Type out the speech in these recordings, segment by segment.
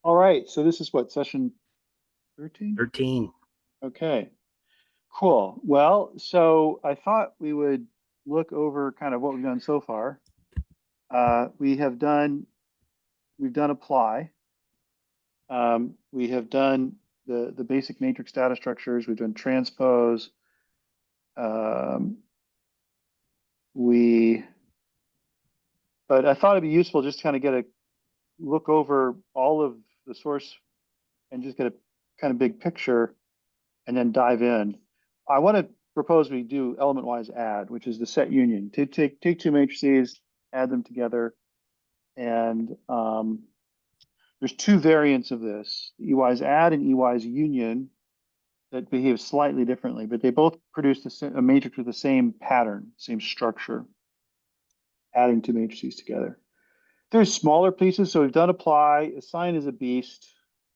All right, so this is what, session 13? 13. Okay, cool. Well, so I thought we would look over kind of what we've done so far. We've done apply. We have done the basic matrix data structures. We've done transpose. But I thought it'd be useful just to kind of get a look over all of the source and just get a kind of big picture and then dive in. I want to propose we do element-wise add, which is the set union. Take two matrices, add them together, and there's two variants of this: EY's add and EY's union that behave slightly differently, but they both produce a matrix with the same pattern, same structure, adding two matrices together. There's smaller pieces, so we've done apply. Assign is a beast.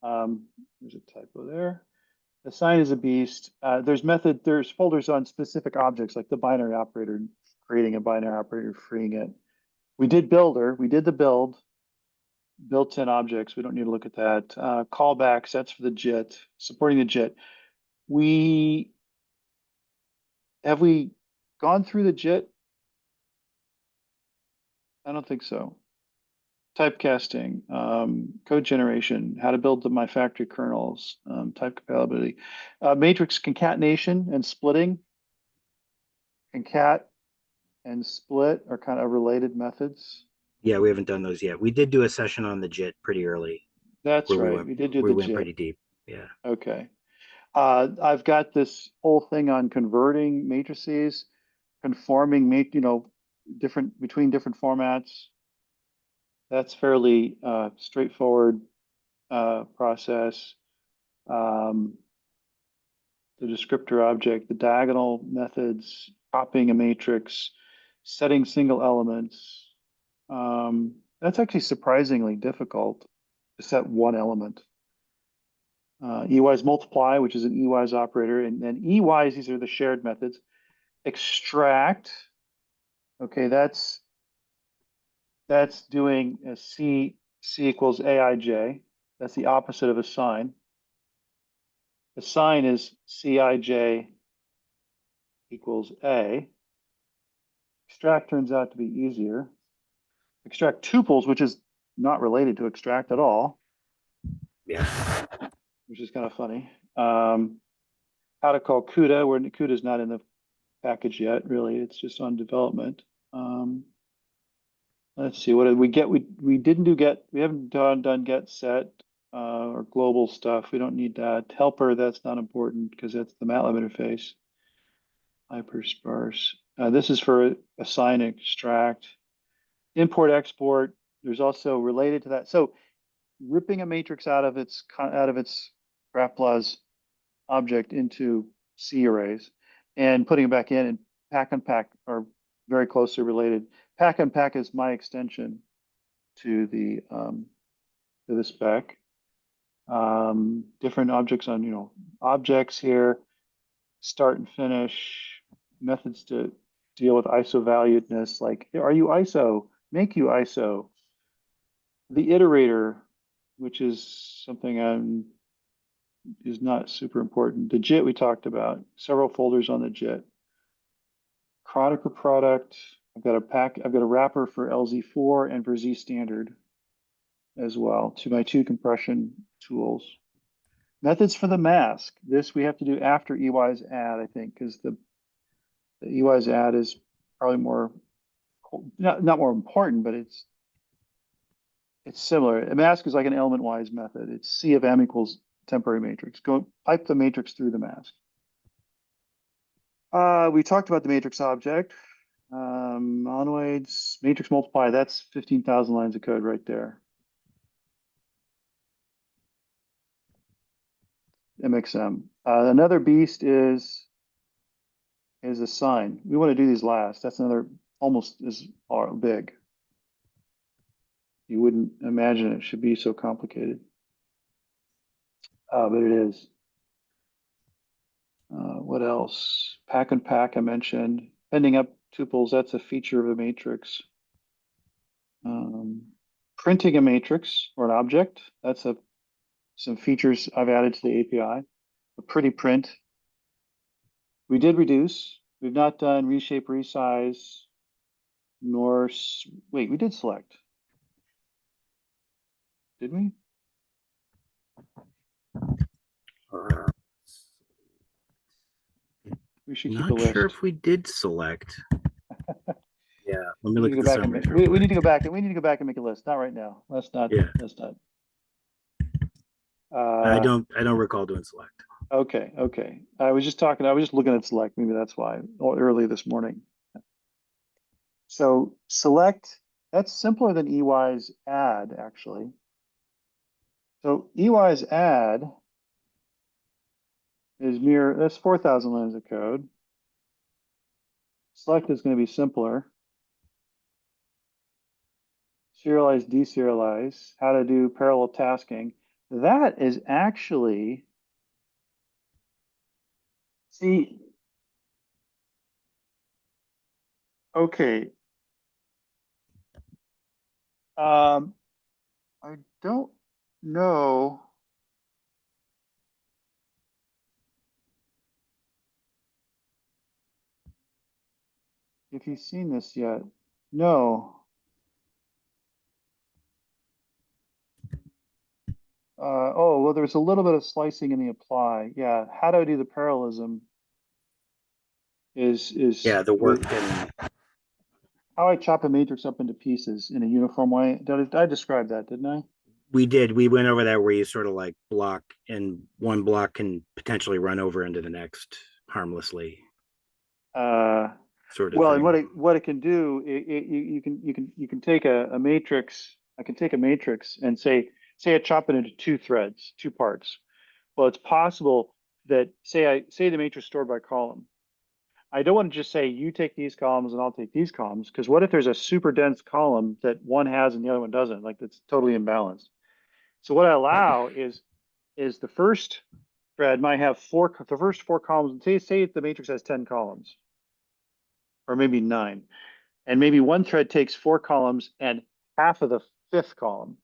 There's a typo there. Assign is a beast. There's folders on specific objects like the binary operator, creating a binary operator, freeing it. We did builder, we did the built-in objects. We don't need to look at that. Callback sets for the JIT, supporting the JIT. Have we gone through the JIT? I don't think so. Typecasting, code generation, how to build my factory kernels, type compatibility, matrix concatenation and splitting. Concat and split are kind of related methods. Yeah, we haven't done those yet. We did do a session on the JIT pretty early. That's right. We did do we the went JIT. pretty deep. Yeah. Okay. I've got this whole thing on converting matrices, conforming, different between different formats. That's fairly straightforward process. The descriptor object, the diagonal methods, copying a matrix, setting single elements. That's actually surprisingly difficult to set one element. EY's multiply, which is an EY's operator, and then EY's, these are the shared methods. Extract, okay, that's doing a C equals AIJ. That's the opposite of assign. Assign is CIJ equals A. Extract turns out to be easier. Extract tuples, which is not related to extract at all. Yeah. Which is kind of funny. How to call CUDA, where CUDA is not in the package yet, really. It's just on development. Let's see, what did we get? We didn't do get, we haven't done get set or global stuff. We don't need that. Helper, that's not important because that's the MATLAB interface. Hypersparse. This is for assign extract. Import export, there's also related to that. So ripping a matrix out of its GraphBLAS object into C arrays and putting it back in, and pack and pack are very closely related. Pack and pack is my extension to the spec. Different objects on objects here, start and finish, methods to deal with ISO valuedness, like are you ISO? Make you ISO. The iterator, which is something is not super important. The JIT we talked about, several folders on the JIT. Chronicle product, I've got a wrapper for LZ4 and for Z standard as well, to my two compression tools. Methods for the mask. This we have to do after EY's add, I think, because the EY's add is probably more, not more important, but it's similar. A mask is like an element-wise method. It's C of M equals temporary matrix. Go pipe the matrix through the mask. We talked about the matrix object. Monoids, matrix multiply, that's 15,000 lines of code right there. MXM. Another beast is assign. We want to do these last. That's another almost as big. You wouldn't imagine it should be so complicated, but it is. What else? Pack and pack I mentioned. Pending up tuples, that's a feature of a matrix. Printing a matrix or an object. That's some features I've added to the API. A pretty print. We did reduce. We've not done reshape, resize, nor wait. We did select, did we? Uh, We should keep a Not sure list. if we did select. Yeah, let me We look need at to the go back and summaries real we quick. need to go back and we need to go back and make a list. Not right now. Let's not. Yeah, Let's not. I Uh, don't I don't recall doing select. okay, okay. I was just talking. I was just looking at select. Maybe that's why. Early this morning. So select. That's simpler than EY's add actually. So EY's add is mere. That's 4,000 lines of code. Select is going to be simpler. Serialize, deserialize, how to do parallel tasking. That is actually, see, okay. Um, I don't know if you've seen this yet. No. Oh, well, there's a little bit of slicing in the apply. Yeah, how do I do the parallelism is Yeah, the work with and how I chop a matrix up into pieces in a uniform way. I describe that, didn't I? we did. We went over that where you sort of like block and one block can potentially run over into the next harmlessly Uh, sort of well, and thing. what it can do, you can take a matrix. I can take a matrix and say I chop it into two threads, two parts. Well, it's possible that say the matrix stored by column. I don't want to just say you take these columns and I'll take these columns, because what if there's a super dense column that one has and the other one doesn't? Like that's totally imbalanced. So what I allow is the first thread might have the first four columns. Say the matrix has 10 columns, or maybe nine. And maybe one thread takes four columns and half of the fifth column.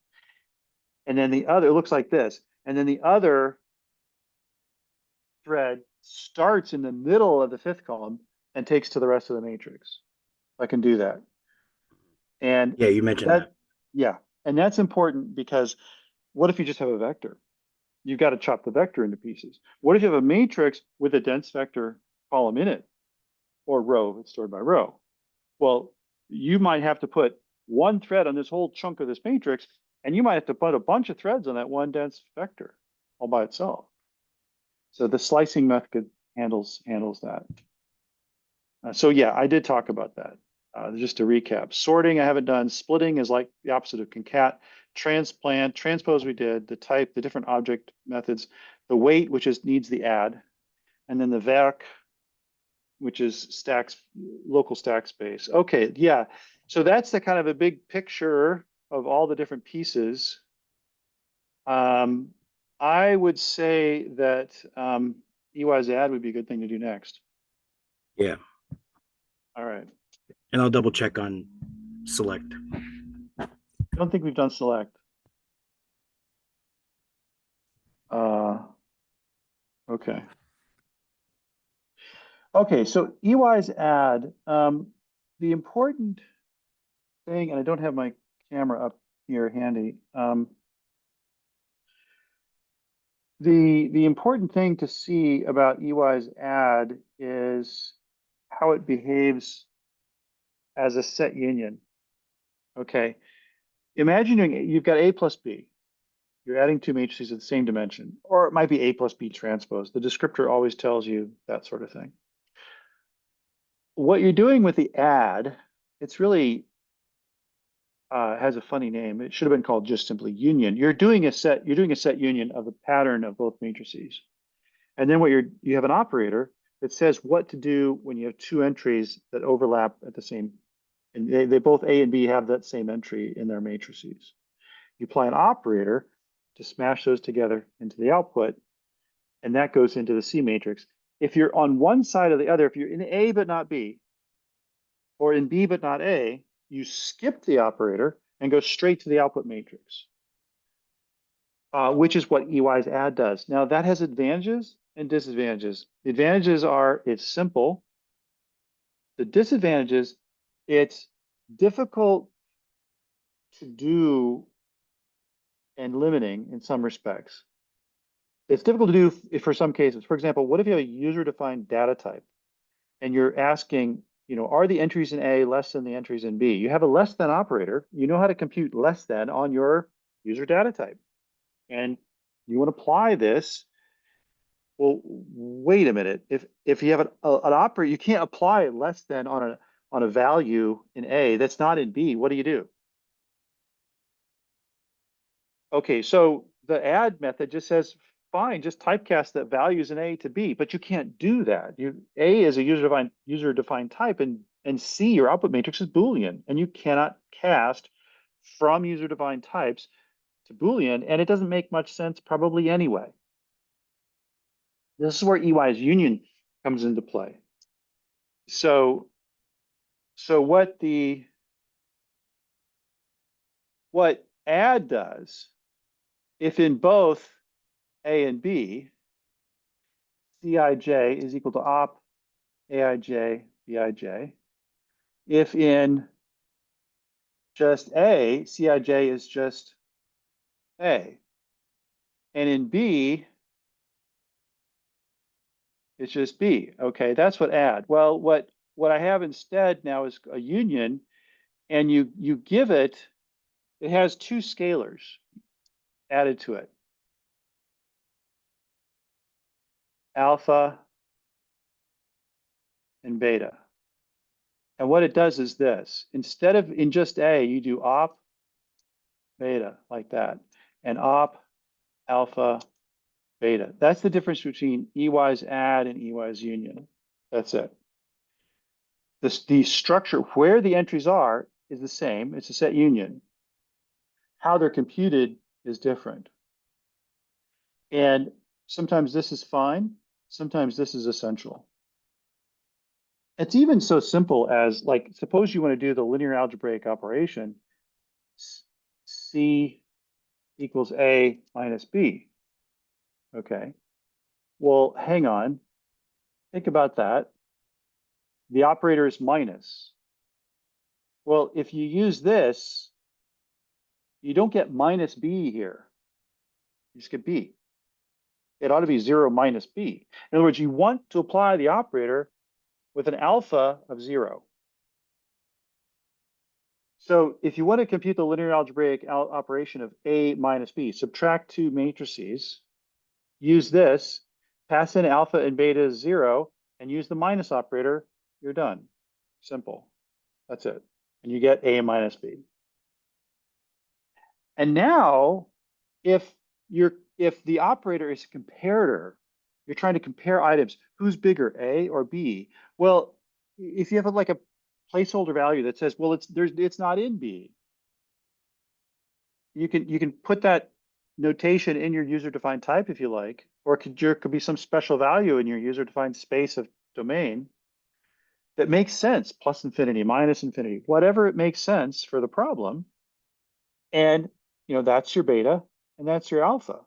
And then the other, it looks like this. And then the other thread starts in the middle of the fifth column and takes to the rest of the matrix. I can do that. And Yeah, you mentioned that. that, yeah. And that's important because what if you just have a vector? You've got to chop the vector into pieces. What if you have a matrix with a dense vector column in it, or row, it's stored by row? Well, you might have to put one thread on this whole chunk of this matrix, and you might have to put a bunch of threads on that one dense vector all by itself. So the slicing method handles that. So yeah, I did talk about that. Just to recap, sorting I haven't done. Splitting is like the opposite of concat. Transplant, transpose we did. The type, the different object methods. The weight, which needs the add, and then the verk, which is stacks, local stack space. Okay, yeah. So that's the kind of a big picture of all the different pieces. Um, I would say that EY's add would be a good thing to do next. Yeah. All right. And I'll double check on select. I don't think we've done select. Okay. Okay, so EY's add. The important thing, and I don't have my camera up here handy. The important thing to see about EY's add is how it behaves as a set union. Okay, imagine you've got A plus B. You're adding two matrices of the same dimension, or it might be A plus B transpose. The descriptor always tells you that sort of thing. What you're doing with the add, it's really has a funny name. It should have been called just simply union. You're doing a set union of the pattern of both matrices. And then you have an operator that says what to do when you have two entries that overlap at the same, and they both A and B have that same entry in their matrices. You apply an operator to smash those together into the output, and that goes into the C matrix. If you're on one side or the other, if you're in A but not B, or in B but not A, you skip the operator and go straight to the output matrix, which is what EY's add does. Now that has advantages and disadvantages. The advantages are it's simple. The disadvantages, it's difficult to do and limiting in some respects. It's difficult to do for some cases. For example, what if you have a user-defined data type and you're asking, are the entries in A less than the entries in B? You have a less than operator. You know how to compute less than on your user data type. And you want to apply this. Well, wait a minute. If you have an operator, you can't apply less than on a value in A that's not in B. What do? Okay, so the add method just says, fine, just typecast that values in A to B, but you can't do that. A is a user-defined type, and C, your output matrix, is Boolean, and you cannot cast from user-defined types to Boolean, and it doesn't make much sense probably anyway. This is where EY's union comes into play. So what add does, if in both A and B, Cij is equal to op Aij Bij. If in just A, Cij is just A. And in B, it's just B. Okay, that's what add. Well, what I have instead now is a union, and you give it has two scalars added to it. Alpha and beta. And what it does is this. Instead of in just A, you do op beta like that, and op alpha beta. That's the difference between EY's add and EY's union. That's it. The structure, where the entries are, is the same. It's a set union. How they're computed is different. And sometimes this is fine. Sometimes this is essential. It's even so simple as, like, suppose you want to do the linear algebraic operation, C equals A minus B. Okay. Well, hang on. Think about that. The operator is minus. Well, if you use this, you don't get minus B here. You just get B. It ought to be 0 minus B. In other words, you want to apply the operator with an alpha of 0. So if you want to compute the linear algebraic operation of A minus B, subtract two matrices, use this, pass in alpha and beta as 0, and use the minus operator, you're done. Simple. That's it. And you get A minus B. And now, if the operator is a comparator, you're trying to compare items, who's bigger, A or B? Well, if you have like a placeholder value that says, well, it's not in B, you can put that notation in your user-defined type if you like, or there could be some special value in your user-defined space of domain that makes sense, plus infinity, minus infinity, whatever it makes sense for the problem. And that's your beta and that's your alpha.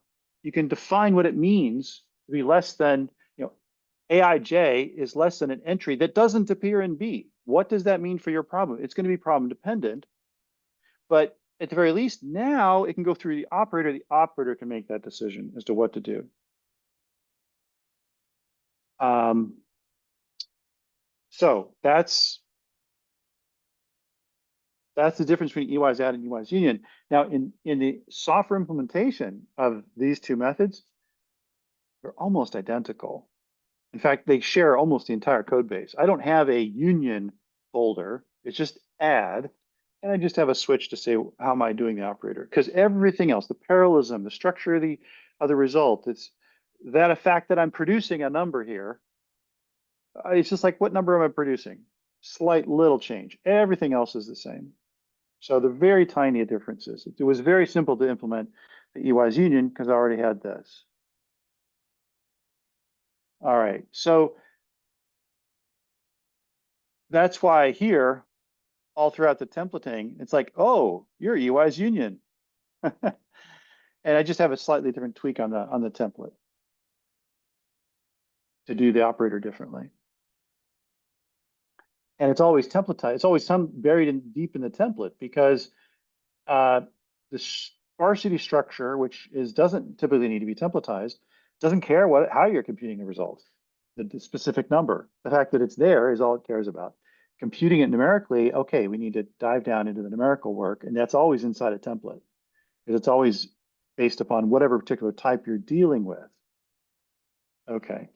You can define what it means to be less than, Aij is less than an entry that doesn't appear in B. What does that mean for your problem? It's going to be problem dependent, but at the very least, now it can go through the operator. The operator can make that decision as to what to do. So that's the difference between EY's add and EY's union. Now, in the software implementation of these two methods, they're almost identical. In fact, they share almost the entire code base. I don't have a union folder. It's just add, and I just have a switch to say, how am I doing the operator? Because everything else, the parallelism, the structure of the result, it's that fact that I'm producing a number here. It's just like, what number am I producing? Slight little change. Everything else is the same. So the very tiny differences. It was very simple to implement the EY's union because I already had this. All right, so that's why here all throughout the templating. It's like, oh, you're EY's union. And I just have a slightly different tweak on the template to do the operator differently. And it's always templatized. It's always some buried in deep in the template because the sparsity structure, which doesn't typically need to be templatized, doesn't care how you're computing the result, the specific number. The fact that it's there is all it cares about. Computing it numerically, okay, we need to dive down into the numerical work, and that's always inside a template because it's always based upon whatever particular type you're dealing with. Okay,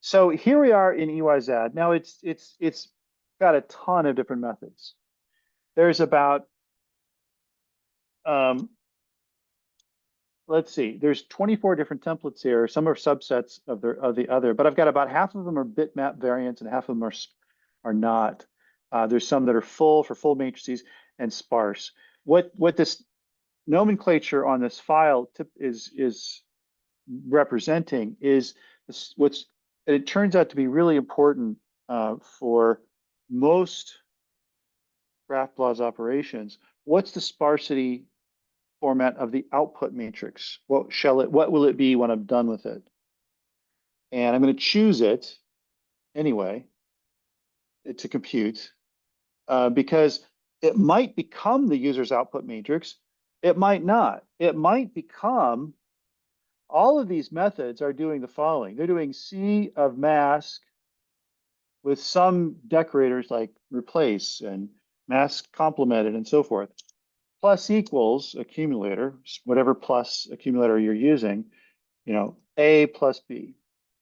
so here we are in EYZ. Now it's got a ton of different methods. There's about let's see, there's 24 different templates here. Some are subsets of the other, but I've got about half of them are bitmap variants and half of them are not. There's some that are full for full matrices and sparse. What this nomenclature on this file is representing is it turns out to be really important for most GraphBLAS operations. What's the sparsity format of the output matrix? What will it be when I'm done with it? And I'm going to choose it anyway to compute because it might become the user's output matrix. It might not. It might become all of these methods are doing the following. They're doing C of mask with some decorators like replace and mask complemented and so forth. Plus equals accumulator, whatever plus accumulator you're using, A plus B.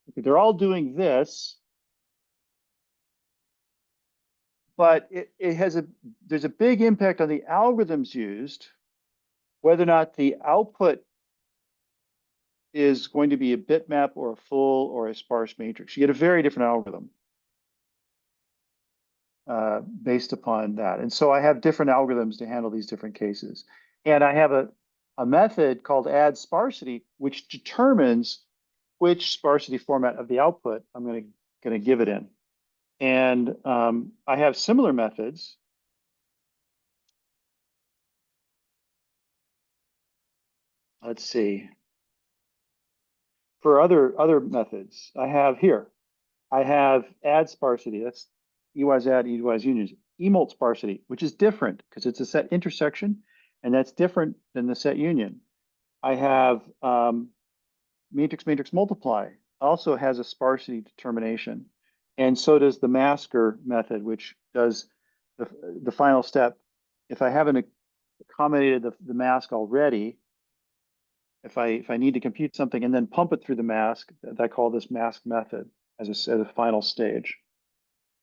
Okay, they're all doing this, but there's a big impact on the algorithms used, whether or not the output is going to be a bitmap or a full or a sparse matrix. You get a very different algorithm based upon that. And so I have different algorithms to handle these different cases. And I have a method called add sparsity, which determines which sparsity format of the output I'm going to give it in. And I have similar methods. Let's see. For other methods, I have add sparsity. That's EY's add, EY's unions. Emult sparsity, which is different because it's a set intersection, and that's different than the set union. I have matrix multiply, also has a sparsity determination. And so does the masker method, which does the final step. If I haven't accommodated the mask already, if I need to compute something and then pump it through the mask, I call this mask method as a final stage.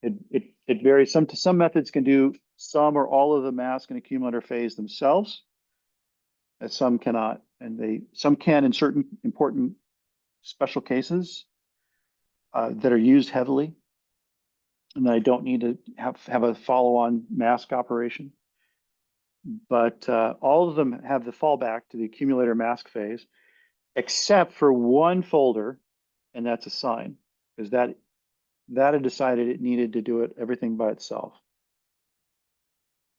It varies. Some methods can do some or all of the mask and accumulator phase themselves, and some cannot. And some can in certain important special cases that are used heavily, and I don't need to have a follow-on mask operation. But all of them have the fallback to the accumulator mask phase, except for one folder, and that's assign, because that had decided it needed to do everything by itself.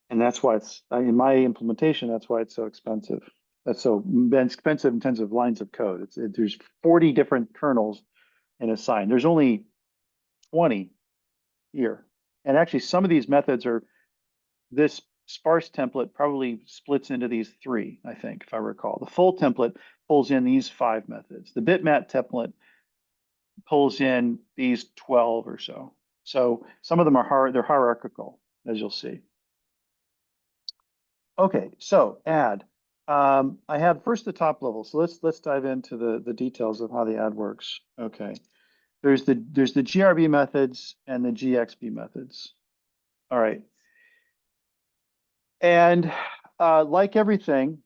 And that's why it's in my implementation, that's why it's so expensive. That's so expensive in terms of lines of code. There's 40 different kernels in assign. There's only 20 here. And actually some of these methods this sparse template probably splits into these three, I think, if I recall. The full template pulls in these 5 methods. The bitmap template pulls in these 12 or so. So some of them they're hierarchical, as you'll see. Okay, so add. I have first the top level. So let's dive into the details of how the add works. Okay. There's the GRB methods and the GXB methods. All right. And like everything,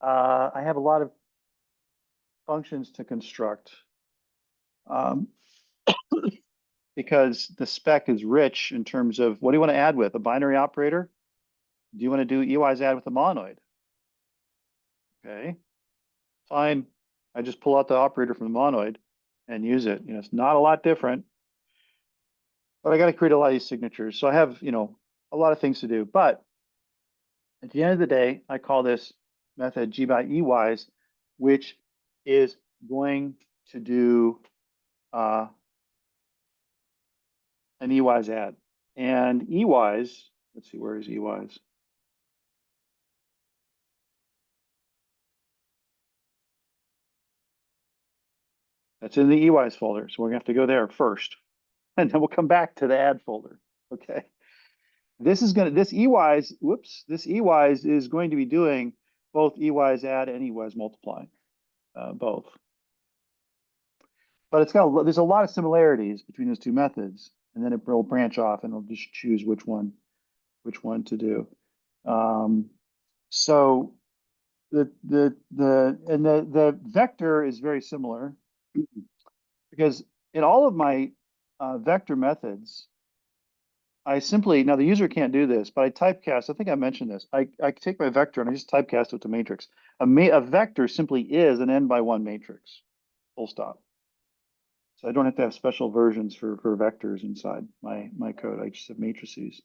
I have a lot of functions to construct because the spec is rich in terms of what do you want to add with? A binary operator? Do you want to do EY's add with a monoid? Okay, fine. I just pull out the operator from the monoid and use it. It's not a lot different. but I got to create a lot of these signatures. So I have, a lot of things to do. But at the end of the day, I call this method G by EYs, which is going to do an EYs add. And EYs, let's see, where is EYs? That's in the EYs folder. So we're gonna have to go there first. And then we'll come back to the add folder. Okay. This EYs, whoops, this EYs is going to be doing both EYs add and EYs multiply, both. But there's a lot of similarities between those two methods, and then it will branch off and it'll just choose which one to do. So the vector is very similar because in all of my vector methods, now the user can't do this, but I typecast. I think I mentioned this. I take my vector and I just typecast it to matrix. A vector simply is an n by 1 matrix, full stop. So I don't have to have special versions for vectors inside my code. I just have matrices.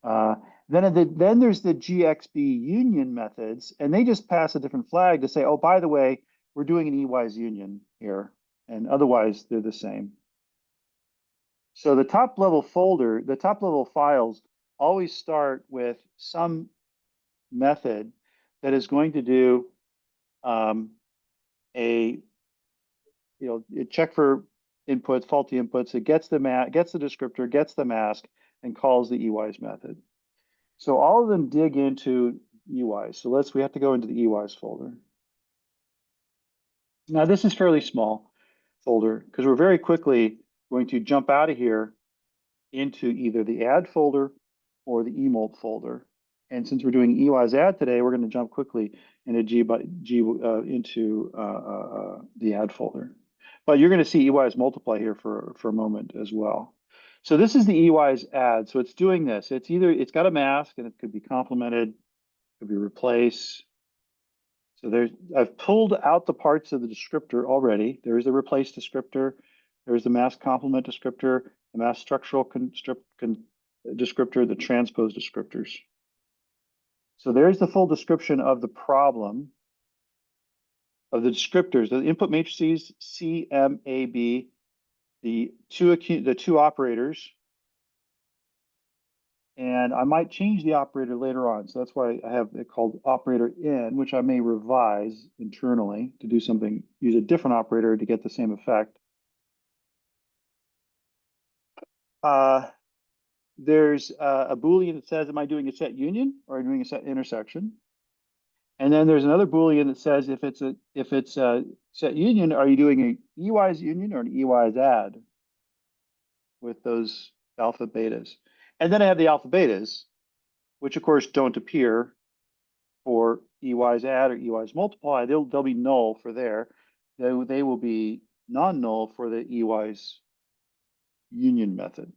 Then there's the GXB union methods, and they just pass a different flag to say, oh, by the way, we're doing an EYs union here, and otherwise they're the same. So the top level files always start with some method that is going to do check for inputs, faulty inputs. It gets the descriptor, gets the mask, and calls the EYs method. So all of them dig into EYs. So we have to go into the EYs folder. Now this is fairly small folder because we're very quickly going to jump out of here into either the add folder or the emult folder. And since we're doing EYs add today, we're going to jump quickly into the add folder. But you're going to see EYs multiply here for a moment as well. So this is the EYs add. So it's doing this. It's got a mask and it could be complemented, could be replaced. So I've pulled out the parts of the descriptor already. There's the replace descriptor. There's the mask complement descriptor, the mask structural descriptor, the transpose descriptors. So there's the full description of the problem of the descriptors, the input matrices, C, M, A, B, the two operators, and I might change the operator later on. So that's why I have it called operator in, which I may revise internally to do something, use a different operator to get the same effect. There's a Boolean that says, am I doing a set union or am I doing a set intersection? And then there's another Boolean that says, if it's a set union, are you doing an EYs union or an EYs add with those alpha betas? And then I have the alpha betas, which of course don't appear for EYs add or EYs multiply. They'll be null for there. They will be non-null for the EYs union method.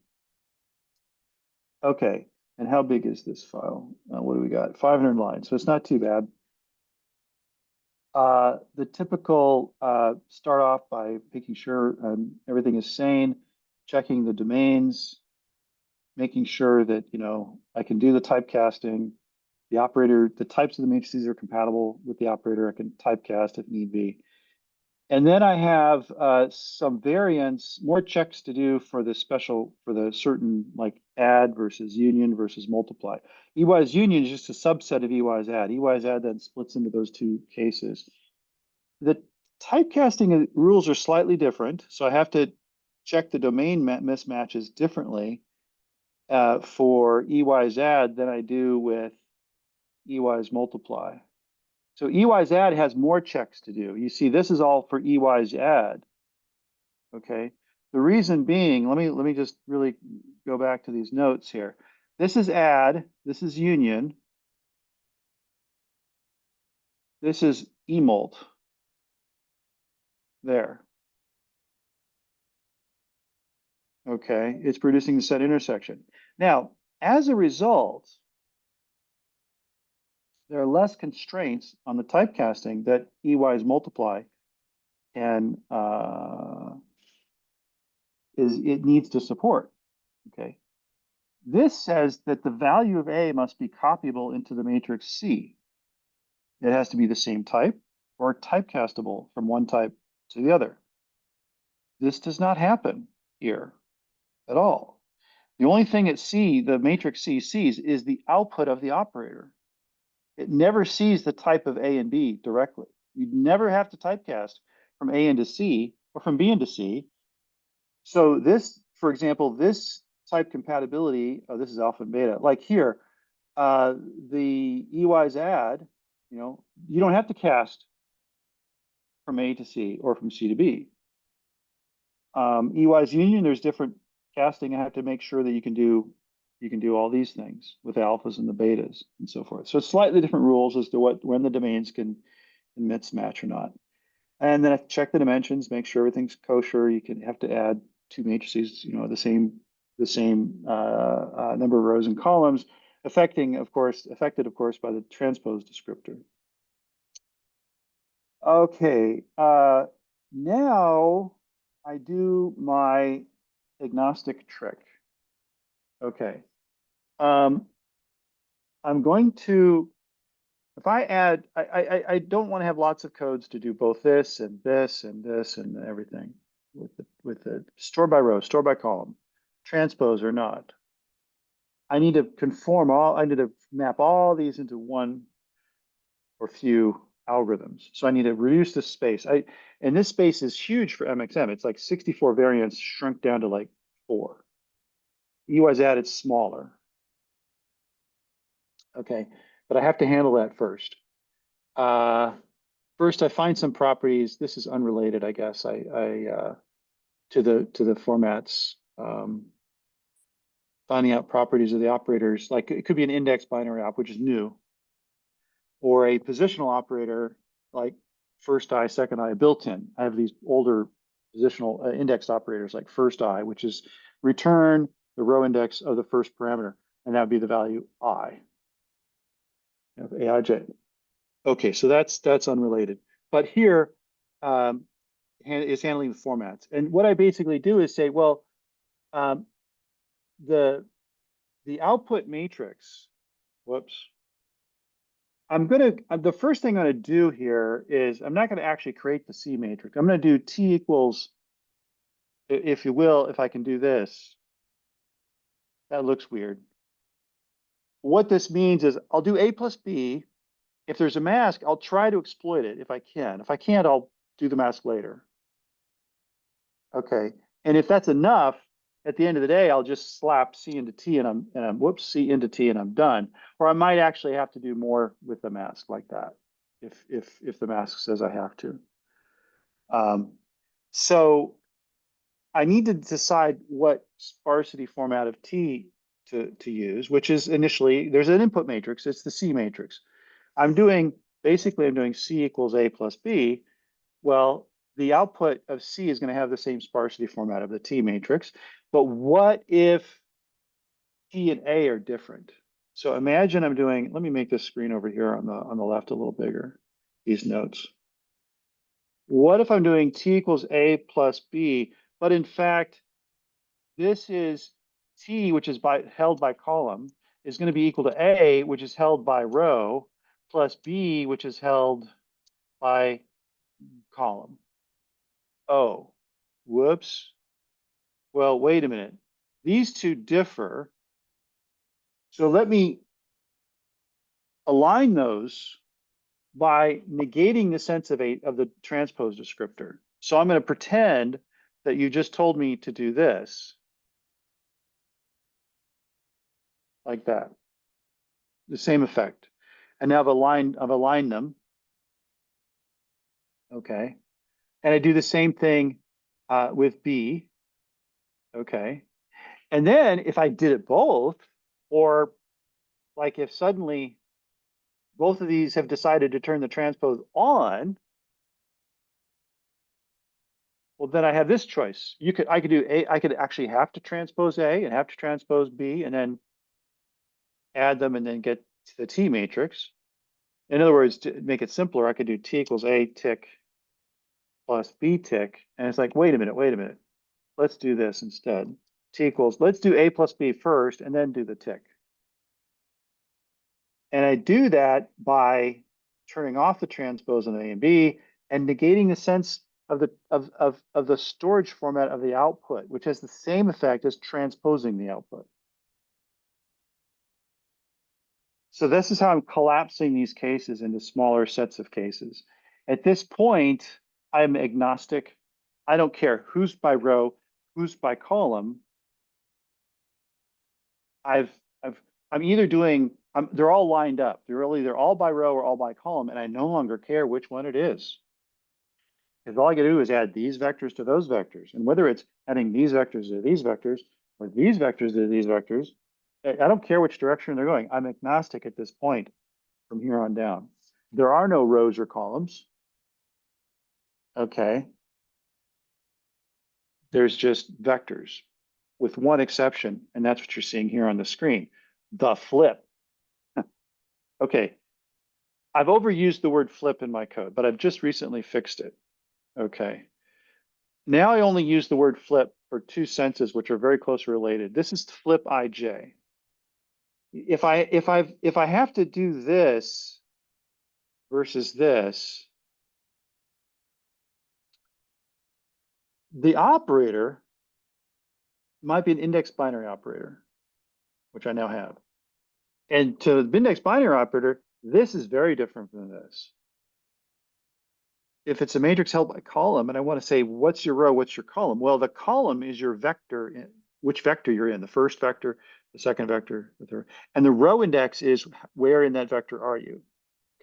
Okay, and how big is this file? What do we got? 500 lines, so it's not too bad. The typical start off by making sure everything is sane, checking the domains, making sure that I can do the typecasting. The operator, the types of the matrices are compatible with the operator. I can typecast if need be. And then I have some variants, more checks to do for the certain like add versus union versus multiply. EYs union is just a subset of EYs add. EYs add then splits into those two cases. The typecasting rules are slightly different, so I have to check the domain mismatches differently for EYs add than I do with EYs multiply. So EYs add has more checks to do. You see, this is all for EYs add. Okay. The reason being, let me just really go back to these notes here. This is add, this is union, this is emult. There. Okay, it's producing the set intersection. Now, as a result, there are less constraints on the typecasting that EYs multiply and it needs to support. Okay. This says that the value of A must be copyable into the matrix C. It has to be the same type or typecastable from one type to the other. This does not happen here at all. The only thing at C, the matrix C sees, is the output of the operator. It never sees the type of A and B directly. You never have to typecast from A into C or from B into C. So this, for example, this type compatibility, oh, this is alpha and beta. Like here, the EY's add, you don't have to cast from A to C or from C to B. EY's union, there's different casting. I have to make sure that you can do all these things with alphas and the betas and so forth. So it's slightly different rules as to when the domains can mismatch or not. And then I check the dimensions, make sure everything's kosher. You can have to add two matrices, the same number of rows and columns, affected of course by the transpose descriptor. Okay, now I do my agnostic trick. Okay, I'm going to, if I add, I don't want to have lots of codes to do both this and this and this and everything with the store by row, store by column, transpose or not. I need to I need to map all these into one or few algorithms. So I need to reduce the space. And this space is huge for MXM. It's like 64 variants shrunk down to like 4. EY's add, it's smaller. Okay, but I have to handle that first. First, I find some properties. This is unrelated, I guess. To the formats, finding out properties of the operators. Like it could be an index binary op, which is new, or a positional operator like first I, second I, built-in. I have these older positional indexed operators like first I, which is return the row index of the first parameter, and that would be the value I of Aij. Okay, so that's unrelated. But here is handling the formats. And what I basically do is say, well, um, the output matrix, whoops. The first thing I'm gonna do here is I'm not gonna actually create the C matrix. I'm gonna do T equals, if you will, if I can do this. That looks weird. What this means is I'll do A plus B. If there's a mask, I'll try to exploit it if I can. If I can't, I'll do the mask later. Okay, and if that's enough, at the end of the day, I'll just slap C into T and I'm whoops, C into T and I'm done. Or I might actually have to do more with the mask like that, if the mask says I have to. So I need to decide what sparsity format of T to use, which is initially, there's an input matrix, it's the C matrix. I'm doing C equals A plus B. Well, the output of C is going to have the same sparsity format of the T matrix, but what if T and A are different? So imagine I'm doing, let me make this screen over here on the left a little bigger, these notes. What if I'm doing T equals A plus B, but in fact, this is T, which is held by column, is going to be equal to A, which is held by row, plus B, which is held by column. Oh, whoops. Well, wait a minute. These two differ. So let me align those by negating the sense of the transpose descriptor. So I'm going to pretend that you just told me to do this, like that, the same effect. And now I've aligned them. Okay. And I do the same thing with B. Okay. And then if I did it both, or like if suddenly both of these have decided to turn the transpose on, well, then I have this choice. I could do A, I could actually have to transpose A and have to transpose B and then add them and then get to the T matrix. In other words, to make it simpler, I could do T equals A tick plus B tick. And it's like, wait a minute. Let's do this instead. T equals, let's do A plus B first and then do the tick. And I do that by turning off the transpose on A and B and negating the sense of the storage format of the output, which has the same effect as transposing the output. So this is how I'm collapsing these cases into smaller sets of cases. At this point, I'm agnostic. I don't care who's by row, who's by column. I've I'm either doing they're all lined up. They're all by row or all by column, and I no longer care which one it is. Because all I gotta do is add these vectors to those vectors. And whether it's adding these vectors to these vectors or these vectors to these vectors, I don't care which direction they're going. I'm agnostic at this point from here on down. There are no rows or columns. Okay. There's just vectors with one exception, and that's what you're seeing here on the screen, the flip. Okay, I've overused the word flip in my code, but I've just recently fixed it. Okay. Now I only use the word flip for two senses, which are very closely related. This is flip ij. If I have to do this versus this, the operator might be an index binary operator, which I now have. And to the index binary operator, this is very different than this. If it's a matrix held by column, and I want to say, what's your row, what's your column? Well, the column is your vector, which vector you're in, the first vector, the second vector, the third. And the row index is where in that vector are you?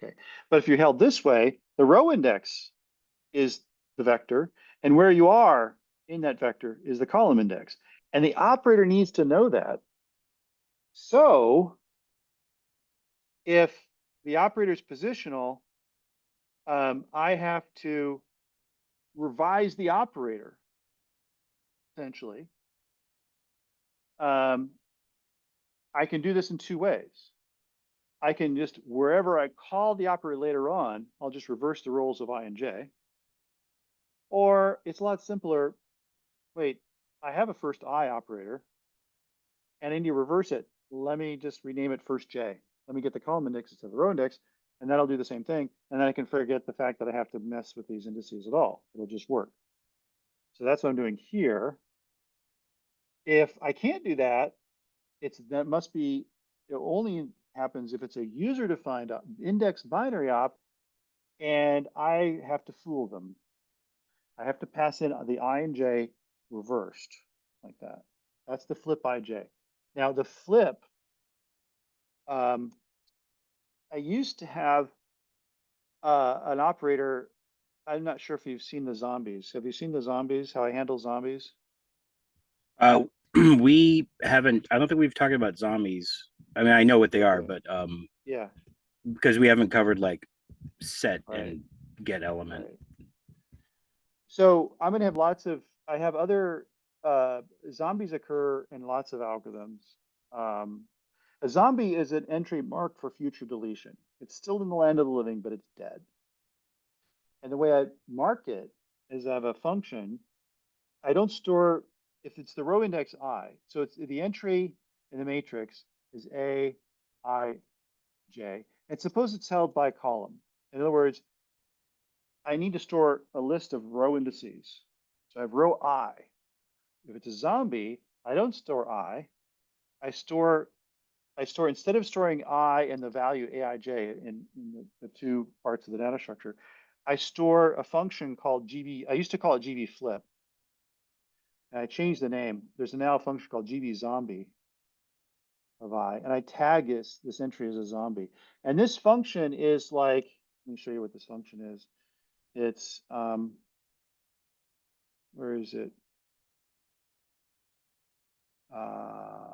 Okay. But if you're held this way, the row index is the vector, and where you are in that vector is the column index. And the operator needs to know that. So if the operator is positional, I have to revise the operator, essentially. I can do this in two ways. I can just, wherever I call the operator later on, I'll just reverse the roles of I and J. Or it's a lot simpler. Wait, I have a first I operator, and I need to reverse it. Let me just rename it first J. Let me get the column index instead of the row index, and that'll do the same thing. And then I can forget the fact that I have to mess with these indices at all. It'll just work. So that's what I'm doing here. If I can't do that, that must be, it only happens if it's a user-defined index binary op, and I have to fool them. I have to pass in the I and J reversed like that. That's the flip IJ. Now the flip, I used to have an operator. I'm not sure if you've seen the zombies. Have you seen the zombies? How I handle zombies? We haven't. I don't think we've talked about zombies. I mean, I know what they are, Okay. but Yeah. because we haven't covered like set Right. and get element. Right. So I'm going to have lots of. I have other zombies occur in lots of algorithms. Um, a zombie is an entry marked for future deletion. It's still in the land of the living, but it's dead. And the way I mark it is I have a function. I don't store, if it's the row index I, so it's the entry in the matrix is A, I, J. And suppose it's held by column. In other words, I need to store a list of row indices. So I have row I. If it's a zombie, I don't store I. I store instead of storing I and the value aij in the two parts of the data structure, I store a function called GB. I used to call it GB flip, and I changed the name. There's now a function called GB zombie of I, and I tag this entry as a zombie. And this function is like, let me show you what this function is. It's where is it? Uh,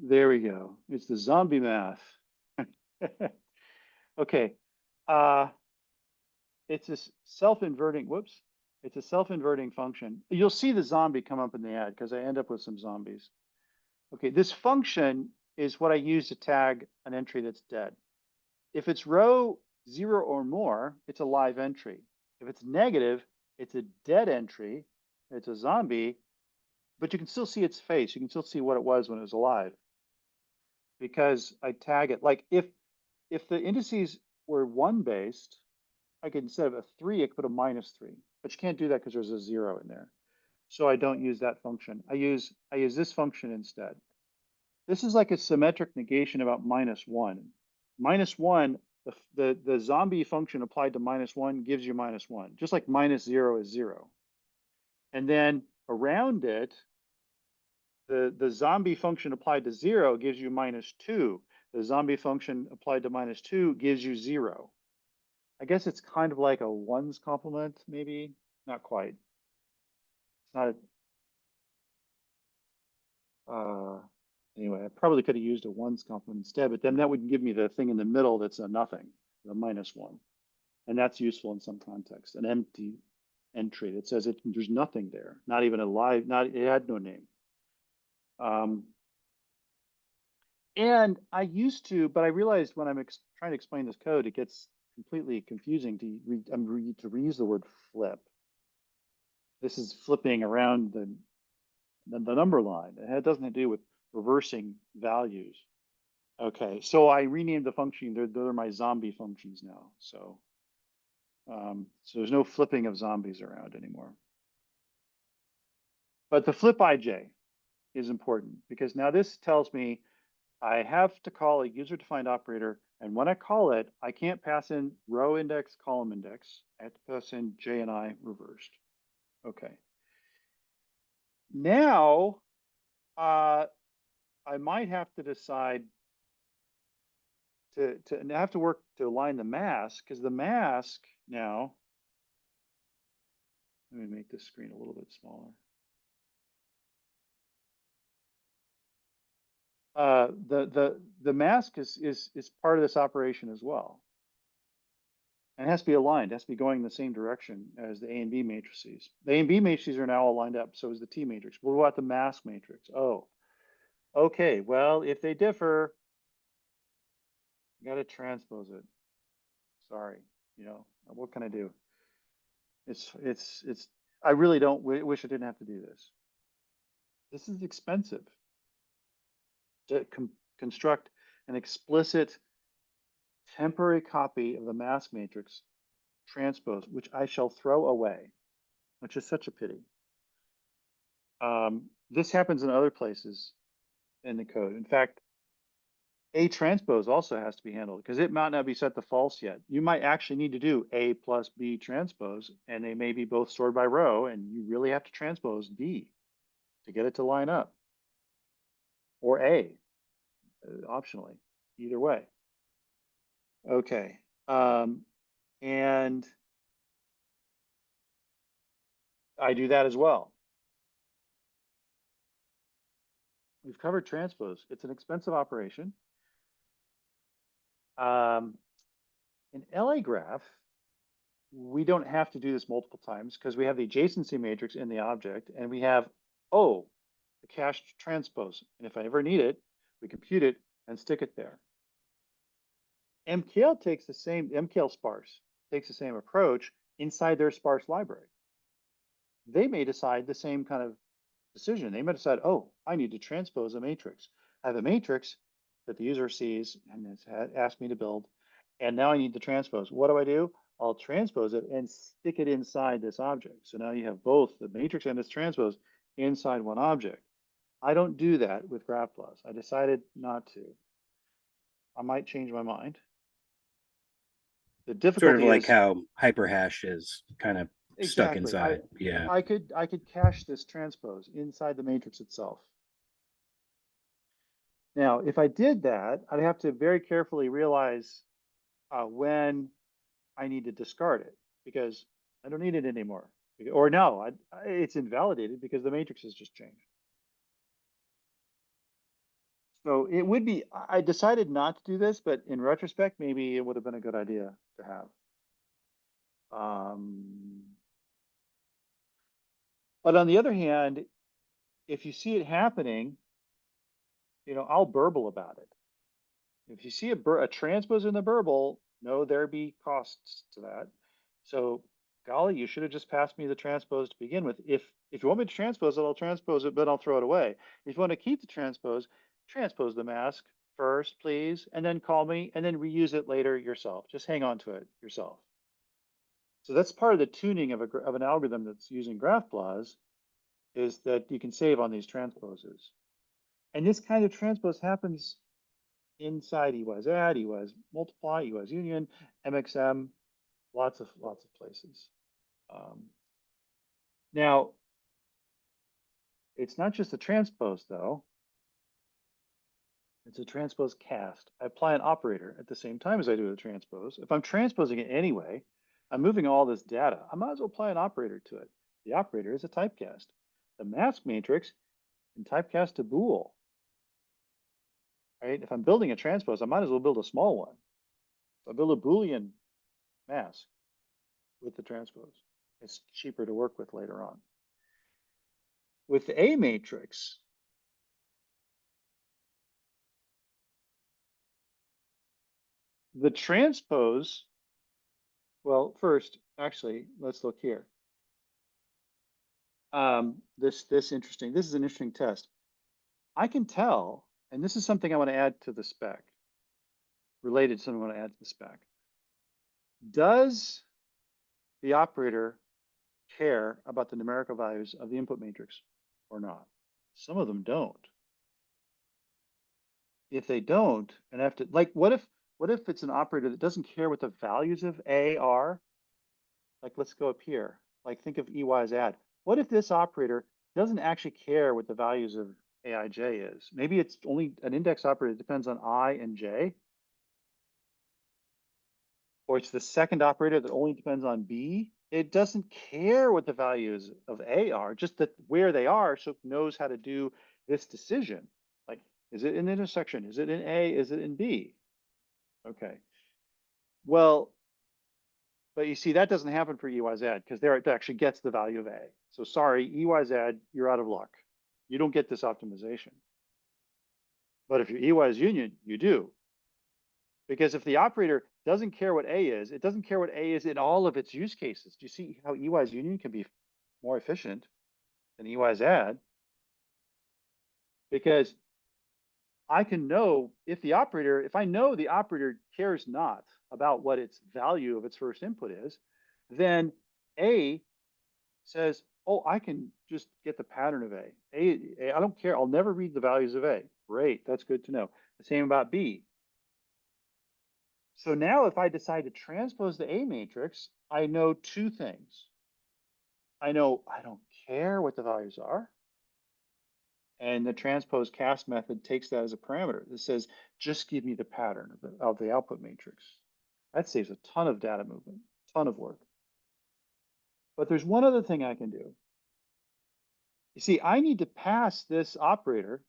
there we go. It's the zombie math. Okay. It's a self-inverting, whoops. It's a self-inverting function. You'll see the zombie come up in the ad because I end up with some zombies. Okay, this function is what I use to tag an entry that's dead. If it's row 0 or more, it's a live entry. If it's negative, it's a dead entry. It's a zombie, but you can still see its face. You can still see what it was when it was alive because I tag it. Like if the indices were 1 based, I could, instead of a 3, I could put a -3, but you can't do that because there's a 0 in there. So I don't use that function. I use this function instead. This is like a symmetric negation about -1. -1, the zombie function applied to -1 gives you -1, just like -0 is 0. And then around it, the zombie function applied to 0 gives you -2. The zombie function applied to -2 gives you 0. I guess it's kind of like a ones complement, maybe. Not quite. It's not anyway, I probably could have used a ones complement instead, but then that would give me the thing in the middle that's a nothing, the -1. And that's useful in some context, an empty entry that says there's nothing there, not even a live, it had no name. And I used to, but I realized when I'm trying to explain this code, it gets completely confusing to reuse the word flip. This is flipping around the number line. It doesn't have to do with reversing values. Okay, so I renamed the function. They're my zombie functions now. So there's no flipping of zombies around anymore. But the flip IJ is important because now this tells me I have to call a user-defined operator, and when I call it, I can't pass in row index, column index. I have to pass in J and I reversed. Okay. Now, I might have to decide to have to work to align the mask, because the mask now, let me make this screen a little bit smaller. The mask is part of this operation as well. And it has to be aligned, it has to be going in the same direction as the A and B matrices. The A and B matrices are now all lined up, so is the T matrix. What about the mask matrix? Oh, okay, well, if they differ, you gotta transpose it. Sorry, what can I do? I really don't wish I didn't have to do this. This is expensive to construct an explicit temporary copy of the mask matrix transpose, which I shall throw away, which is such a pity. This happens in other places in the code. In fact, A transpose also has to be handled because it might not be set to false yet. You might actually need to do A plus B transpose, and they may be both stored by row, and you really have to transpose B to get it to line up, or A, optionally, either way. Okay, and I do that as well. We've covered transpose. It's an expensive operation. In LA graph, we don't have to do this multiple times because we have the adjacency matrix in the object, and we have, the cached transpose. And if I ever need it, we compute it and stick it there. MKL sparse takes the same approach inside their sparse library. They may decide the same kind of decision. They might decide, I need to transpose a matrix. I have a matrix that the user sees and has asked me to build, and now I need to transpose. What do? I'll transpose it and stick it inside this object. So now you have both the matrix and its transpose inside one object. I don't do that with GraphBLAS. I decided not to. I might change my mind. The Sort difficulty of like is how hyperhash is kind of stuck exactly. inside. Yeah. I could cache this transpose inside the matrix itself. Now, if I did that, I'd have to very carefully realize when I need to discard it because I don't need it anymore. Or no, it's invalidated because the matrix has just changed. So it would be, I decided not to do this, but in retrospect, maybe it would have been a good idea to have. But on the other hand, if you see it happening, I'll burble about it. If you see a transpose in the burble, know there be costs to that. So, golly, you should have just passed me the transpose to begin with. If you want me to transpose it, I'll transpose it, but I'll throw it away. If you want to keep the transpose the mask first, please, and then call me, and then reuse it later yourself. Just hang on to it yourself. So that's part of the tuning of an algorithm that's using GraphBLAS, is that you can save on these transposes. And this kind of transpose happens inside EY's add, EY's multiply, EY's union, MXM, lots of places. Now, it's not just a transpose though. It's a transpose cast. I apply an operator at the same time as I do the transpose. If I'm transposing it anyway, I'm moving all this data. I might as well apply an operator to it. The operator is a typecast. The mask matrix can typecast to bool. Right? If I'm building a transpose, I might as well build a small one. If I build a Boolean mask with the transpose, it's cheaper to work with later on. With the A matrix, the transpose, well, first, actually, let's look here. This is an interesting test. I can tell, and this is something I want to add to the spec, related to something I want to add to the spec. Does the operator care about the numerical values of the input matrix or not? Some of them don't. If they don't, and have to, like, what if it's an operator that doesn't care what the values of A are? Like, let's go up here. Like, think of EY's add. What if this operator doesn't actually care what the values of AIJ is? Maybe it's only an index operator that depends on I and J, or it's the second operator that only depends on B. It doesn't care what the values of A are, just that where they are, so it knows how to do this decision. Like, is it an intersection? Is it in A? Is it in B? Okay. Well, but you see, that doesn't happen for EYZ because there it actually gets the value of A. So sorry, EYZ, you're out of luck. You don't get this optimization. But if you're EY's union, you do. Because if the operator doesn't care what A is, it doesn't care what A is in all of its use cases. Do you see how EY's union can be more efficient than EY's add? Because I can know if I know the operator cares not about what its value of its first input is, then A says, oh, I can just get the pattern of A. I don't care. I'll never read the values of A. Great. That's good to know. The same about B. So now if I decide to transpose the A matrix, I know two things. I know I don't care what the values are. And the transpose cast method takes that as a parameter. It says, just give me the pattern of the output matrix. That saves a ton of data movement, ton of work. But there's one other thing I can do. You see, I need to pass this operator,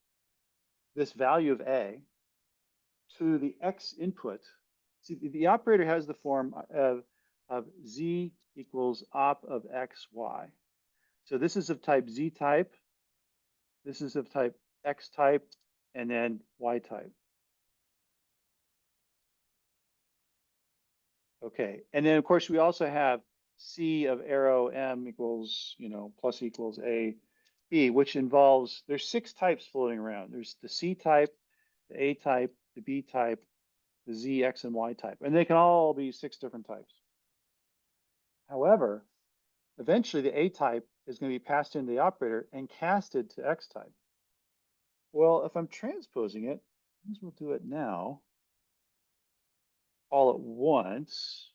this value of A, to the X input. See, the operator has the form of Z equals op of X, Y. So this is of type Z type, this is of type X type, and then Y type. Okay, and then of course we also have C of arrow M equals, plus equals A, B, which involves, there's 6 types floating around. There's the C type, the A type, the B type, the Z, X, and Y type, and they can all be 6 different types. However, eventually the A type is going to be passed into the operator and casted to X type. Well, if I'm transposing it, I as well do it now all at once.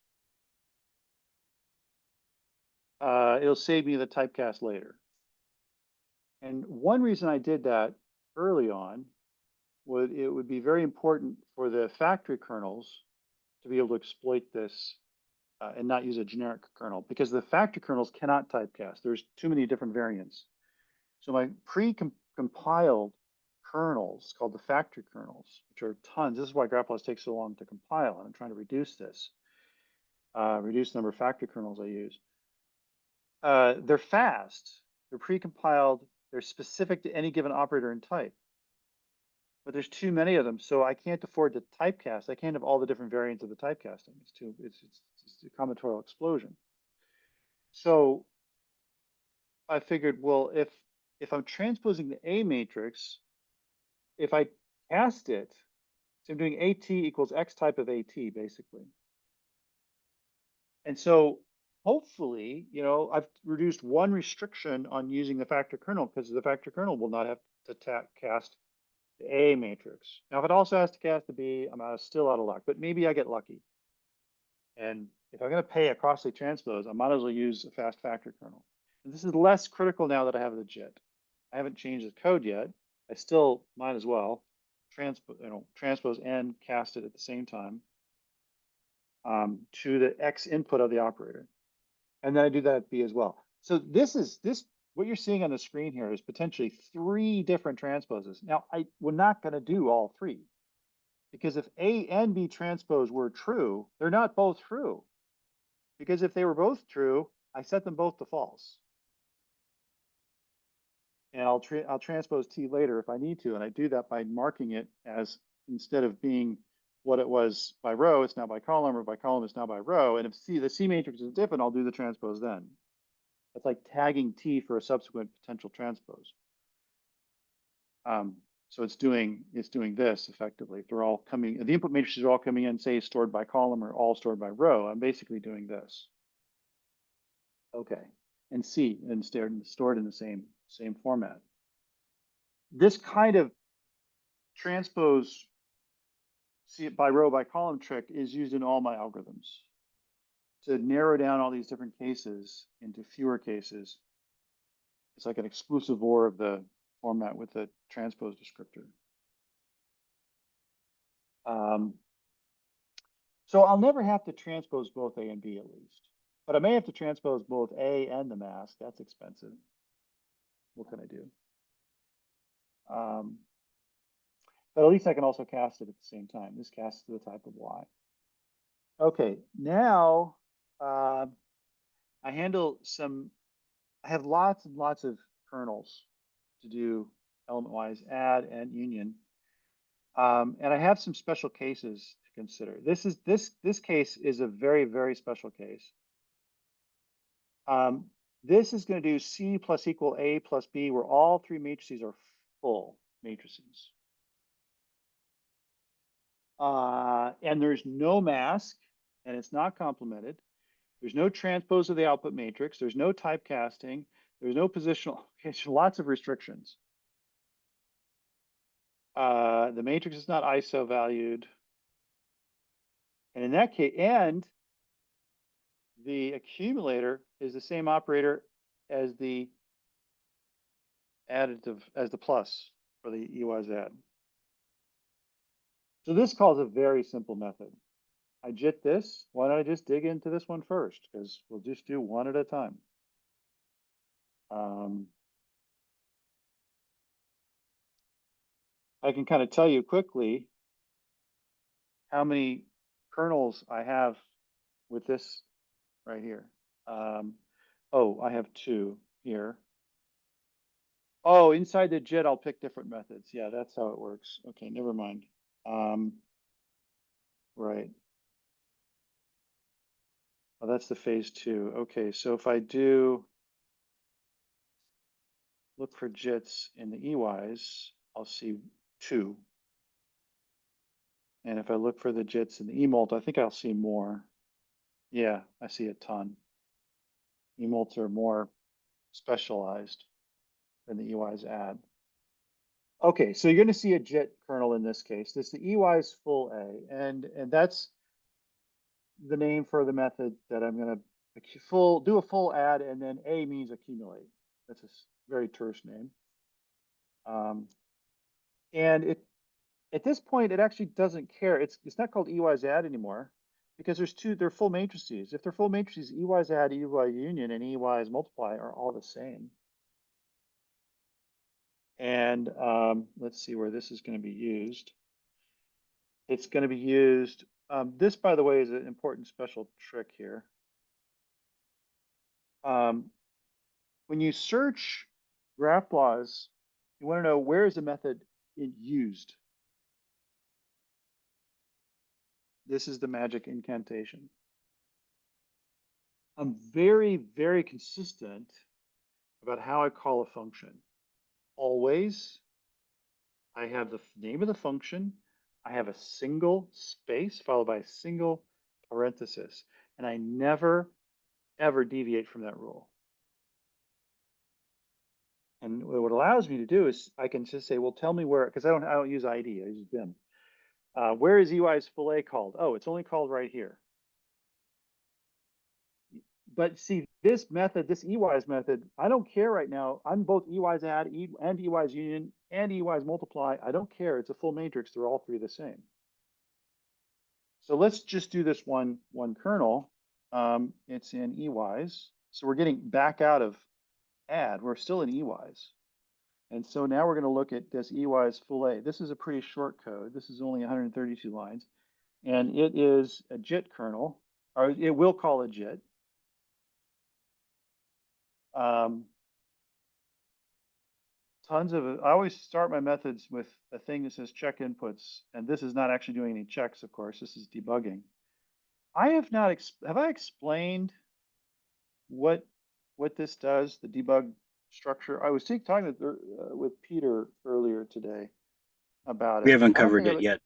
It'll save me the typecast later. And one reason I did that early on it would be very important for the factory kernels to be able to exploit this and not use a generic kernel, because the factory kernels cannot typecast. There's too many different variants. So my pre-compiled kernels called the factor kernels, which are tons. This is why GraphBLAS takes so long to compile, and I'm trying to reduce this, reduce the number of factor kernels I use. They're fast, they're pre-compiled, they're specific to any given operator and type. But there's too many of them, so I can't afford to typecast. I can't have all the different variants of the typecasting. It's a combinatorial explosion. So I figured, well, if I'm transposing the A matrix, if I cast it, so I'm doing AT equals X type of AT, basically. And so hopefully, I've reduced one restriction on using the factor kernel because the factor kernel will not have to cast the A matrix. Now, if it also has to cast the B, I'm still out of luck, but maybe I get lucky. And if I'm going to pay a costly transpose, I might as well use a fast factor kernel. And this is less critical now that I have the JIT. I haven't changed the code yet. I still might as well transpose and cast it at the same time to the X input of the operator. And then I do that at B as well. So what you're seeing on the screen here is potentially 3 different transposes. Now, we're not going to do all 3 because if A and B transpose were true, they're not both true. Because if they were both true, I set them both to false. And I'll transpose T later if I need to. And I do that by marking it as, instead of being what it was by row, it's now by column, or by column, it's now by row. And if the C matrix is different, I'll do the transpose then. It's like tagging T for a subsequent potential transpose. So it's doing this effectively. If they're all coming, the input matrices are all coming in, say stored by column or all stored by row. I'm basically doing this. Okay, and C and stored in the same format. This kind of transpose by row by column trick is used in all my algorithms to narrow down all these different cases into fewer cases. It's like an exclusive OR of the format with the transpose descriptor. So I'll never have to transpose both A and B at least, but I may have to transpose both A and the mask. That's expensive. What can I do? But at least I can also cast it at the same time. This casts to the type of Y. Okay, now I have lots and lots of kernels to do element-wise add and union. And I have some special cases to consider. This case is a very, very special case. This is going to do C plus equal A plus B, where all 3 matrices are full matrices. And there's no mask, and it's not complemented. There's no transpose of the output matrix. There's no typecasting. There's no positional. There's lots of restrictions. The matrix is not ISO valued. And in that case, and the accumulator is the same operator as the additive, as the plus for the EYZ. So this calls a very simple method. I JIT this. Why don't I just dig into this one first? Because we'll just do one at a time. I can kind of tell you quickly how many kernels I have with this right here. Oh, I have 2 here. Oh, inside the JIT, I'll pick different methods. Yeah, that's how it works. Okay, never mind. Right. Oh, that's the phase 2. Okay, so if I do look for JITs in the EYs, I'll see 2. And if I look for the JITs in the EMULT, I think I'll see more. Yeah, I see a ton. EMULTs are more specialized than the EYs add. Okay, so you're going to see a JIT kernel in this case. This is the EY's full A, and that's the name for the method that I'm going to do a full add, and then A means accumulate. That's a very terse name. And at this point, it actually doesn't care. It's not called EY's add anymore because they're full matrices. If they're full matrices, EY's add, EY union, and EY's multiply are all the same. And let's see where this is going to be used. It's going to be used. This, by the way, is an important special trick here. When you search GraphBLAS, you want to know where is the method used. This is the magic incantation. I'm very, very consistent about how I call a function. Always, I have the name of the function. I have a single space followed by a single parenthesis, and I never, ever deviate from that rule. And what it allows me to do is I can just say, well, tell me where, because I don't use ID, I use vim. Where is EY's fillet called? Oh, it's only called right here. But see, this method, this EY's method, I don't care right now. I'm both EY's add and EY's union and EY's multiply. I don't care. It's a full matrix. They're all three the same. So let's just do this one kernel. It's in EY's. So we're getting back out of add. We're still in EY's. And so now we're going to look at this EY's fillet. This is a pretty short code. This is only 132 lines. And it is a JIT kernel, or it will call a JIT. Tons of it. I always start my methods with a thing that says check inputs, and this is not actually doing any checks, of course. This is debugging. I have not, have I explained what this does, the debug structure? I was talking with Peter earlier today about We it. haven't I don't covered think it yet.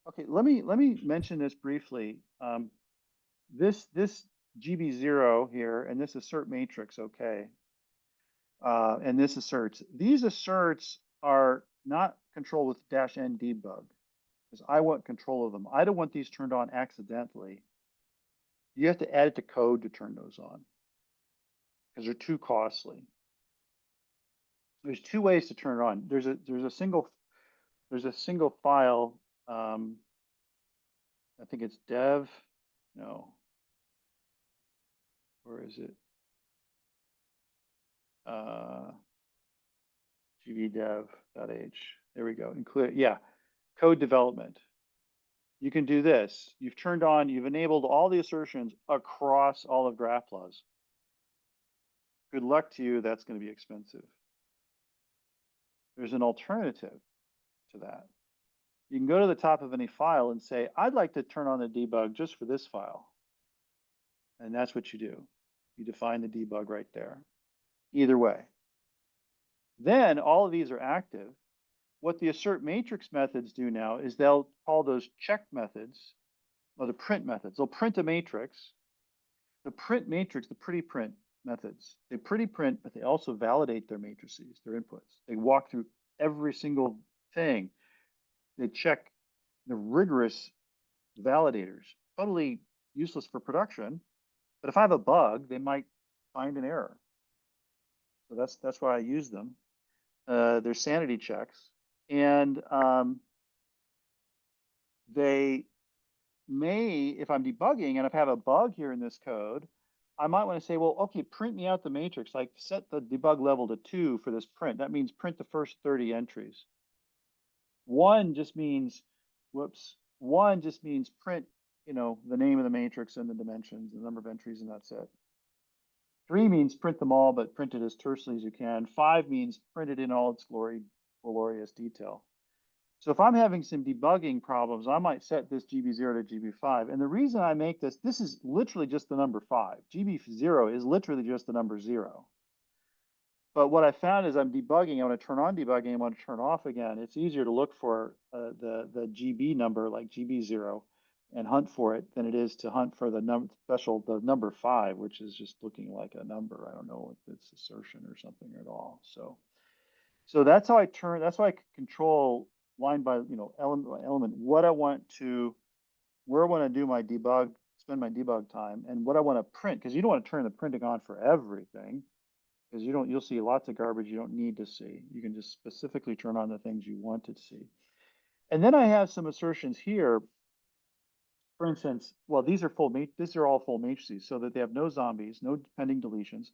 Okay, let me mention this briefly. This GB0 here, and this assert matrix, okay, and this asserts. These asserts are not controlled with -n debug because I want control of them. I don't want these turned on accidentally. You have to add it to code to turn those on because they're too costly. There's two ways to turn it on. There's a single file. I think it's dev. No, where is it? gbdev.h. There we go. Include, yeah, code development. You can do this. You've enabled all the assertions across all of GraphBLAS. Good luck to you. That's going to be expensive. There's an alternative to that. You can go to the top of any file and say, I'd like to turn on the debug just for this file. And that's what you do. You define the debug right there. Either way. Then all of these are active. What the assert matrix methods do now is they'll call those check methods, or the print methods. They'll print a matrix. The print matrix, the pretty print methods, they pretty print, but they also validate their matrices, their inputs. They walk through every single thing. They check the rigorous validators. Totally useless for production, but if I have a bug, they might find an error. So that's why I use them. They're sanity checks, and they may, if I'm debugging and if I have a bug here in this code, I might want to say, well, okay, print me out the matrix, like set the debug level to 2 for this print. That means print the first 30 entries. 1 just means, whoops, 1 just means print, the name of the matrix and the dimensions, the number of entries, and that's it. 3 means print them all, but print it as tersely as you can. 5 means print it in all its glorious detail. So if I'm having some debugging problems, I might set this GB0 to GB5. And the reason I make this is literally just the number 5. GB0 is literally just the number 0. But what I found is I'm debugging, I want to turn on debugging, I want to turn off again. It's easier to look for the GB number, like GB0, and hunt for it than it is to hunt for the number 5, which is just looking like a number. I don't know if it's assertion or something at all. So that's how I control line by element by element what I want to, where I want to do my debug, spend my debug time, and what I want to print, because you don't want to turn the printing on for everything, because you'll see lots of garbage you don't need to see. You can just specifically turn on the things you want to see. And then I have some assertions here. For instance, well, these are all full matrices, so that they have no zombies, no pending deletions.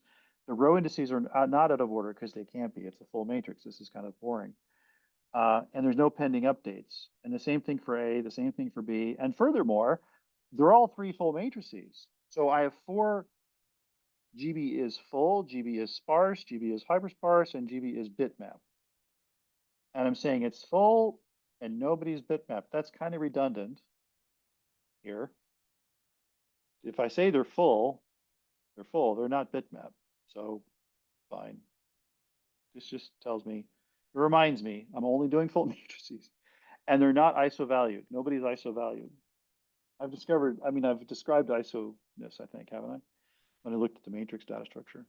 The row indices are not out of order because they can't be. It's a full matrix. This is kind of boring. And there's no pending updates. And the same thing for A, the same thing for B. And furthermore, they're all three full matrices. So I have four. GB is full, GB is sparse, GB is hypersparse, and GB is bitmap. And I'm saying it's full and nobody's bitmap. That's kind of redundant here. If I say they're full, they're not bitmap. So fine. This just tells me, it reminds me, I'm only doing full matrices. And they're not ISO valued. Nobody's ISO valued. I've described ISO-ness, I think, haven't I? When I looked at the matrix data structure.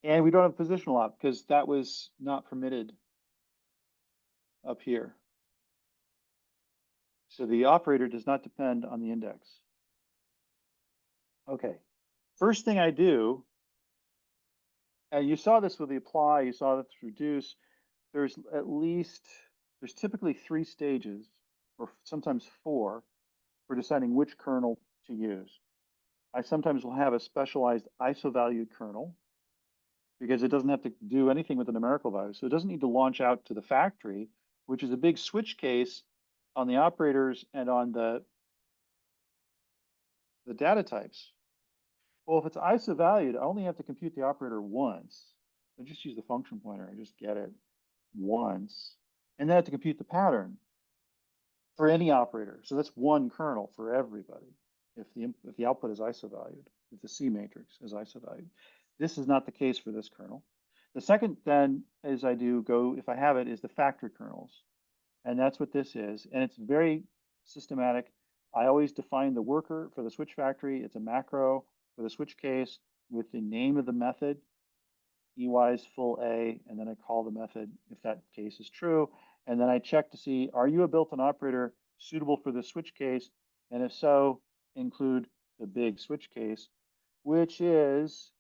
And we don't have positional op because that was not permitted up here. So the operator does not depend on the index. Okay, first thing I do, and you saw this with the apply, you saw this with reduce, there's typically 3 stages, or sometimes 4, for deciding which kernel to use. I sometimes will have a specialized ISO-valued kernel, because it doesn't have to do anything with the numerical value. So it doesn't need to launch out to the factory, which is a big switch case on the operators and on the data types. Well, if it's ISO valued, I only have to compute the operator once. I just use the function pointer. I just get it once. And then I have to compute the pattern for any operator. So that's one kernel for everybody if the output is ISO valued, if the C matrix is ISO valued. This is not the case for this kernel. The second then is if I have it, is the factory kernels. And that's what this is. And it's very systematic. I always define the worker for the switch factory. It's a macro for the switch case with the name of the method, EY's full A, and then I call the method if that case is true. And then I check to see, are you a built-in operator suitable for the switch case? And if so, include the big switch case, which is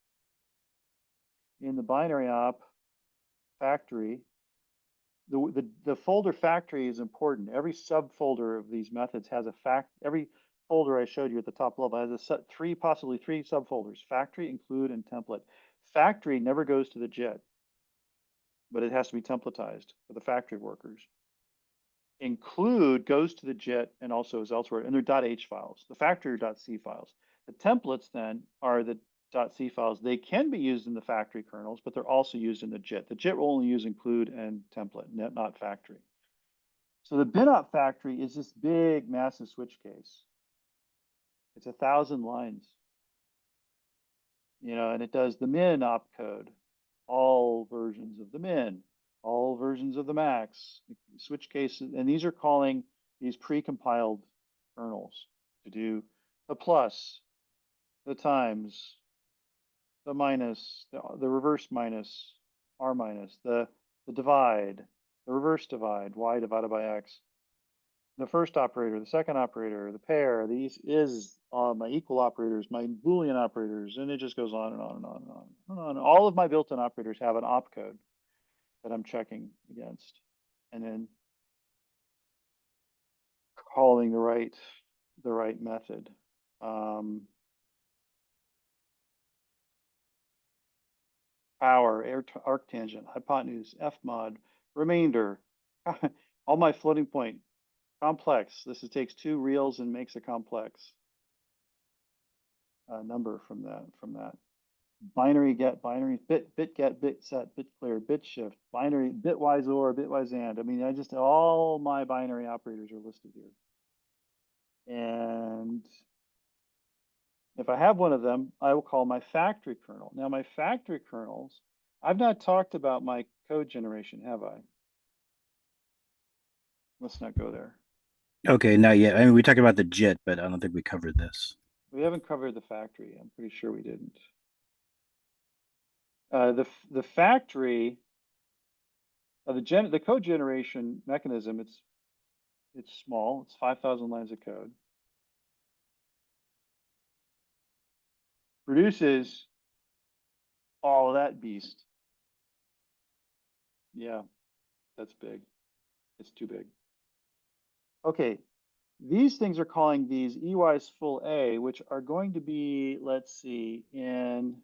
in the binary op factory. The folder factory is important. Every subfolder of these methods has every folder I showed you at the top level has possibly three subfolders: factory, include, and template. Factory never goes to the JIT, but it has to be templatized for the factory workers. Include goes to the JIT and also is elsewhere, and they're .h files. The factory are .c files. The templates then are the .c files. They can be used in the factory kernels, but they're also used in the JIT. The JIT will only use include and template, not factory. So the binop factory is this big, massive switch case. It's 1,000 lines, and it does the min opcode, all versions of the min, all versions of the max, switch cases, and these are calling these pre-compiled kernels to do the plus, the times, the minus, the reverse minus, r minus, the divide, the reverse divide, y divided by x, the first operator, the second operator, the pair, these is my equal operators, my Boolean operators, and it just goes on and on and on and on and on. All of my built-in operators have an opcode that I'm checking against, and then calling the right method. Power, arctangent, hypotenuse, fmod, remainder, all my floating point, complex. This takes 2 reals and makes a complex number from that. Binary get, binary bit get, bit set, bit clear, bit shift, binary bitwise or, bitwise and. I mean, all my binary operators are listed here. And if I have one of them, I will call my factory kernel. Now, my factory kernels, I've not talked about my code generation, have I? Let's not go there. Okay, not yet. I mean, we talked about the JIT, but I don't think we covered this. We haven't covered the factory. I'm pretty sure we didn't. The factory, the code generation mechanism, it's small. It's 5,000 lines of code. Produces all of that beast. Yeah, that's big. It's too big. Okay, these things are calling these EY's full A, which are going to be, let's see, in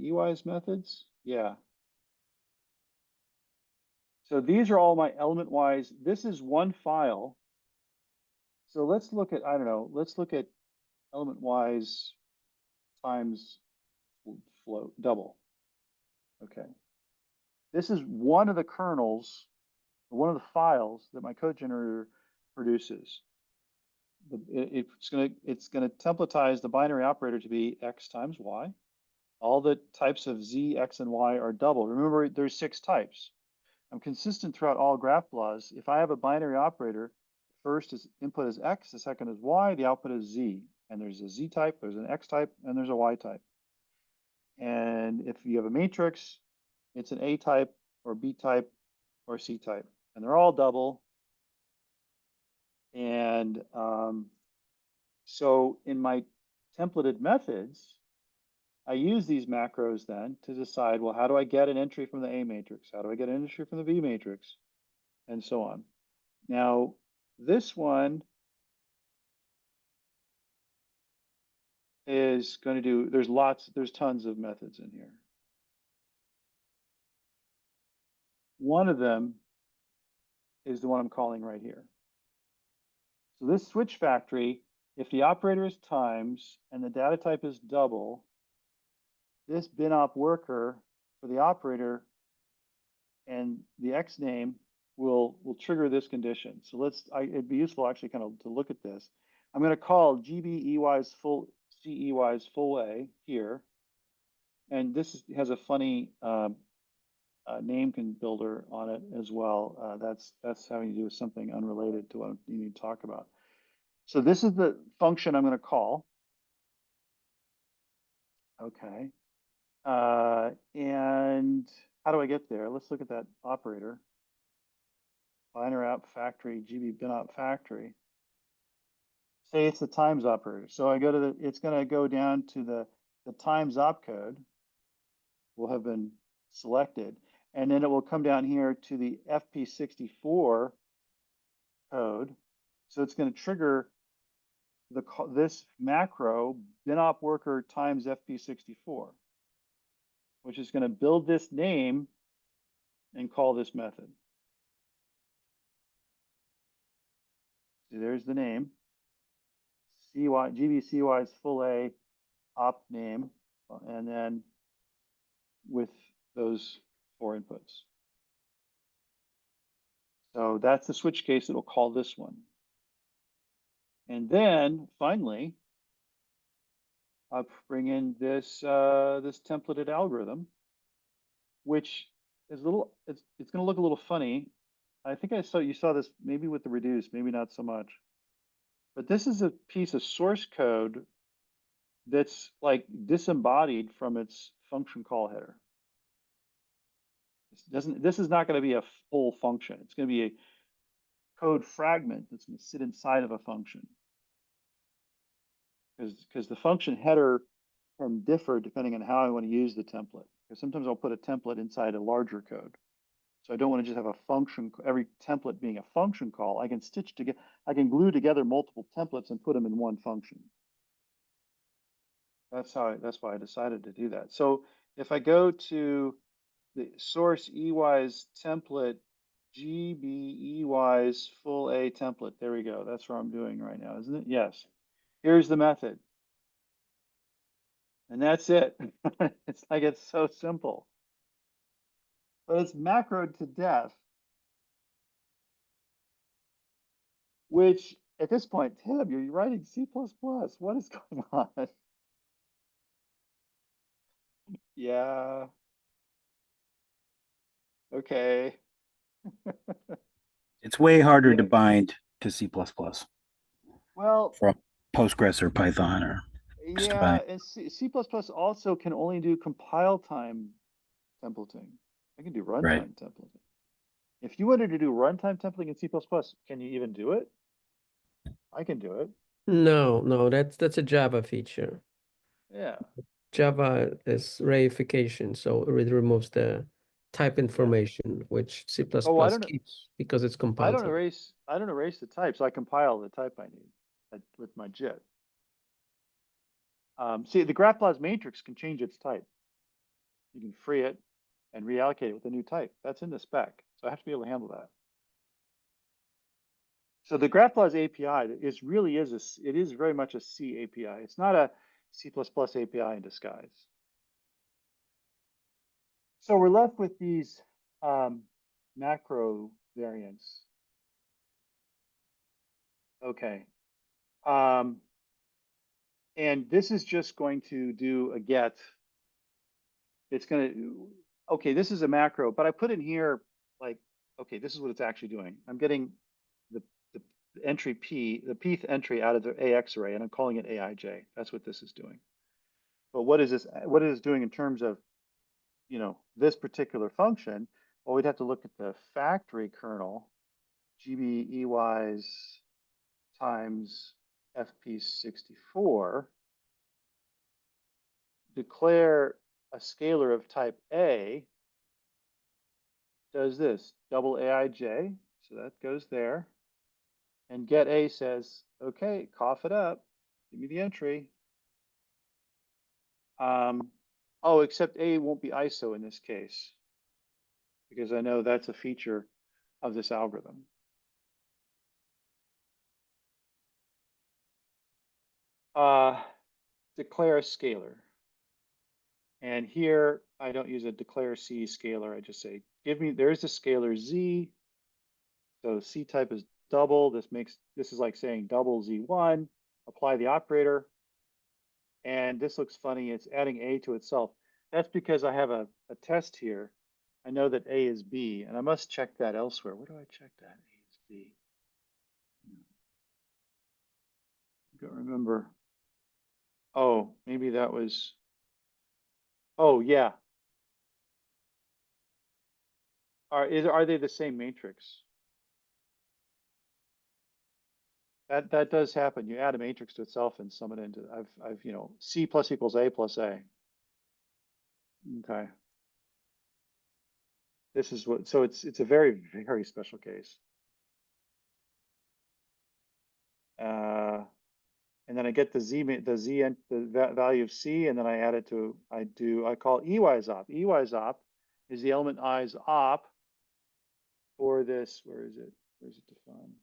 EY's methods, yeah. So these are all my element-wise. This is one file. So let's look at, I don't know, let's look at element-wise times float double. Okay. This is one of the kernels, one of the files that my code generator produces. It's gonna templatize the binary operator to be x times y. All the types of z, x, and y are double. Remember, there's 6 types. I'm consistent throughout all GraphBLAS. If I have a binary operator, first is input is x, the second is y, the output is z. And there's a z type, there's an x type, and there's a y type. And if you have a matrix, it's an A type or B type or C type. And they're all double. And so in my templated methods, I use these macros then to decide, well, how do I get an entry from the A matrix? How do I get an entry from the B matrix? And so on. Now, this one is going to do, there's tons of methods in here. One of them is the one I'm calling right here. So this switch factory, if the operator is times and the data type is double, this binop worker for the operator and the X name will trigger this condition. So it'd be useful actually kind of to look at this. I'm going to call GBEY's full CEY's full A here. And this has a funny name builder on it as well. That's having to do with something unrelated to what you need to talk about. So this is the function I'm going to call. Okay. And how do I get there? Let's look at that operator. Binary op factory, GB binop factory. Say it's the times operator. So I go to it's going to go down to the times opcode will have been selected. And then it will come down here to the FP64 code. So it's going to trigger this macro binop worker times FP64, which is going to build this name and call this method. So there's the name. GBCY's full A op name, and then with those 4 inputs. So that's the switch case that will call this one. And then finally, I'll bring in this this templated algorithm, which is a little, it's going to look a little funny. I think you saw this maybe with the reduce, maybe not so much. But this is a piece of source code that's like disembodied from its function call header. This is not going to be a full function. It's going to be a code fragment that's going to sit inside of a function. Because the function header can differ depending on how I want to use the template. Because sometimes I'll put a template inside a larger code. So I don't want to just have a function, every template being a function call. I can stitch together, I can glue together multiple templates and put them in one function. That's why I decided to do that. So if I go to the source EY's template, GBEY's full A template, there we go. That's what I'm doing right now, isn't it? Yes. Here's the method. And that's it. It's like it's so simple. But it's macroed to death. Which at this point, Tim, you're writing C++. What is going on? Yeah. Okay. It's way harder to Yeah. bind to C++ Well, from Postgres or Python or just to yeah, bind. and C++ also can only do compile time templating. I can do Right. runtime templating. If you wanted to do runtime templating in C++, can you even do it? I can do it. No, that's a Java feature. Yeah. Java is reification, so it removes the type information, which C++ Oh, I don't keeps because it's I compiled. don't erase the type, so I compile the type I need with my JIT. See, the GraphBLAS matrix can change its type. You can free it and reallocate it with a new type. That's in the spec. So I have to be able to handle that. So the GraphBLAS API it is very much a C API. It's not a C++ API in disguise. So we're left with these macro variants. Okay. And this is just going to do a get. It's going to, okay, this is a macro, but I put in here, like, okay, this is what it's actually doing. I'm getting the entry P, the Pth entry out of the AX array, and I'm calling it AIJ. That's what this is doing. But what is this? What is it doing in terms of, this particular function? Well, we'd have to look at the factory kernel, GBEYs times FP64, declare a scalar of type A, does this, double AIJ, so that goes there. And get A says, okay, cough it up, give me the entry. Oh, except A won't be ISO in this case, because I know that's a feature of this algorithm. Declare a scalar. And here I don't use a declare C scalar. I just say, there's the scalar Z. So C type is double. This is like saying double Z1, apply the operator. And this looks funny. It's adding A to itself. That's because I have a test here. I know that A is B, and I must check that elsewhere. Where do I check that? A is B. I don't remember. Oh, maybe that was, oh yeah. Are they the same matrix? That does happen. You add a matrix to itself and sum it into, I've C plus equals A plus A. Okay. This is what, so it's a very, very special case. And then I get the value of C, and then I add it to, I call EY's op. EY's op is the element I's op for this, where is it defined?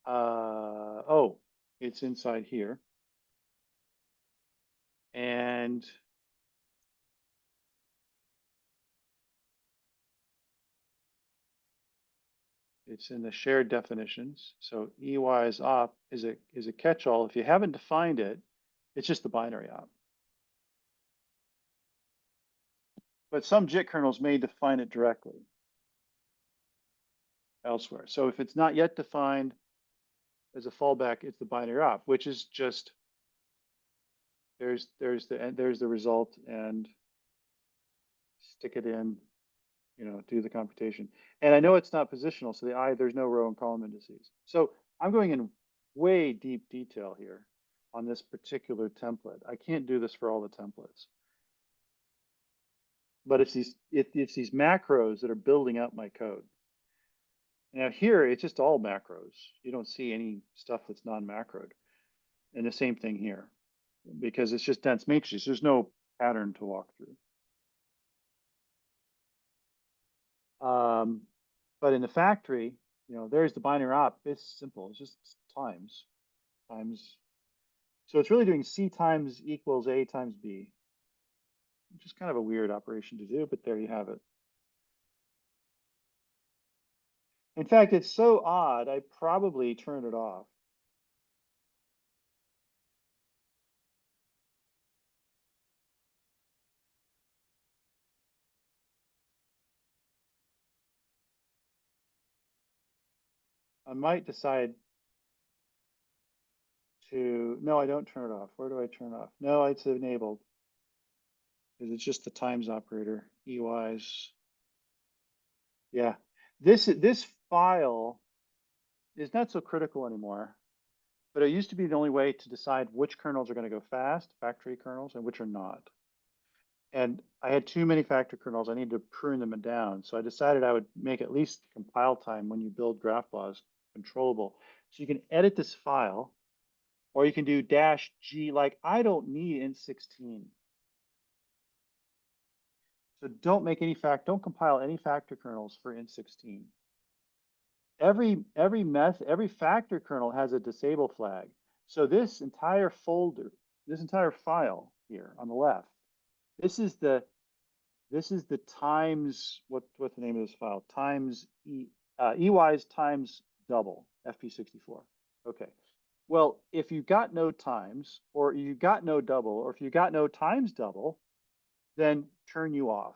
Oh, it's inside here. And it's in the shared definitions. So EY's op is a catch-all. If you haven't defined it, it's just the binary op. But some JIT kernels may define it directly elsewhere. So if it's not yet defined as a fallback, it's the binary op, which is just there's the result, and stick it in, do the computation. And I know it's not positional, so there's no row and column indices. So I'm going in way deep detail here on this particular template. I can't do this for all the templates. But it's these macros that are building up my code. Now here, it's just all macros. You don't see any stuff that's non-macroed. And the same thing here, because it's just dense matrices. There's no pattern to walk through. But in the factory, there's the binary op. It's simple. It's just times. So it's really doing C times equals A times B, which is kind of a weird operation to do, but there you have it. In fact, it's so odd, I probably turn it off. I might decide no, I don't turn it off. Where do I turn it off? No, it's enabled. Because it's just the times operator, EYs. Yeah, this file is not so critical anymore, but it used to be the only way to decide which kernels are going to go fast, factory kernels, and which are not. And I had too many factory kernels. I needed to prune them down. So I decided I would make at least compile time when you build GraphBLAS controllable. So you can edit this file Or you can do dash G, like I don't need int16. So don't compile any factor kernels for int16. Every factor kernel has a disable flag. So this entire folder, this entire file here on the left, this is the times what's the name of this file? Times EYs times double FP64. Okay. Well, if you got no times, or you got no double, or if you got no times double, then turn you off.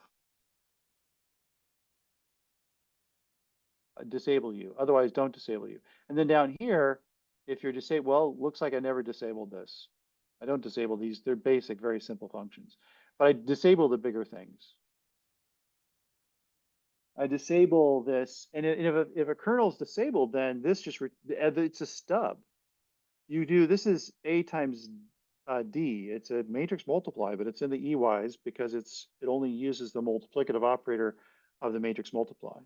Disable you. Otherwise, don't disable you. And then down here, if you're disabled, well, looks like I never disabled this. I don't disable these. They're basic, very simple functions. But I disable the bigger things. I disable this, and if a kernel is disabled, then this just it's a stub. You do this is A times D. It's a matrix multiply, but it's in the EYs because it only uses the multiplicative operator of the matrix multiply.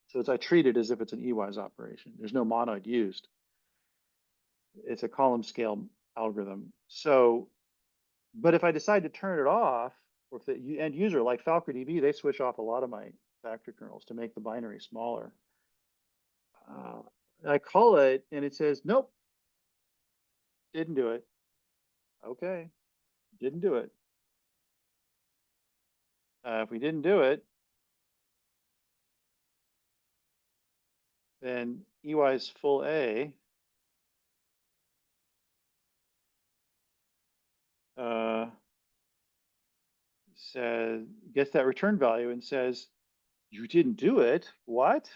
So I treat it as if it's an EYs operation. There's no monoid used. It's a column scale algorithm. So, but if I decide to turn it off, or if the end user, like FalcoDB, they switch off a lot of my factor kernels to make the binary smaller. I call it and it says, nope, didn't do it. Okay, didn't do it. If we didn't do it, then EY's full A gets that return value and says, you didn't do it. What?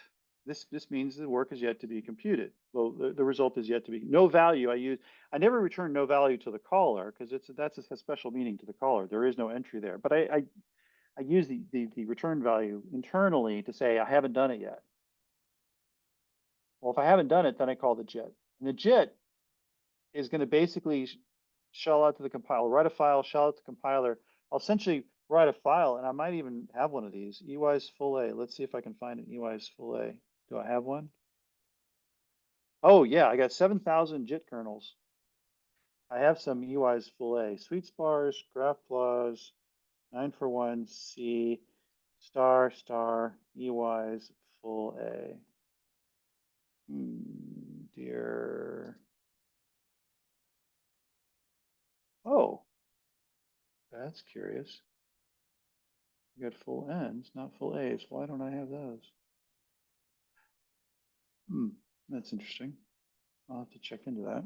This means the work is yet to be computed. Well, the result is yet to be no value. I never return no value to the caller because that's a special meaning to the caller. There is no entry there. But I use the return value internally to say I haven't done it yet. Well, if I haven't done it, then I call the JIT. And the JIT is going to basically shell out to the compiler, write a file, shell out to the compiler. I'll essentially write a file, and I might even have one of these. EY's full A. Let's see if I can find an EY's full A. Do I have one? Oh yeah, I got 7,000 JIT kernels. I have some EY's full A. SuiteSparse GraphBLAS 941C * EY's full A. Dear. Oh, that's curious. You got full N's, not full A's. Why don't I have those? That's interesting. I'll have to check into that.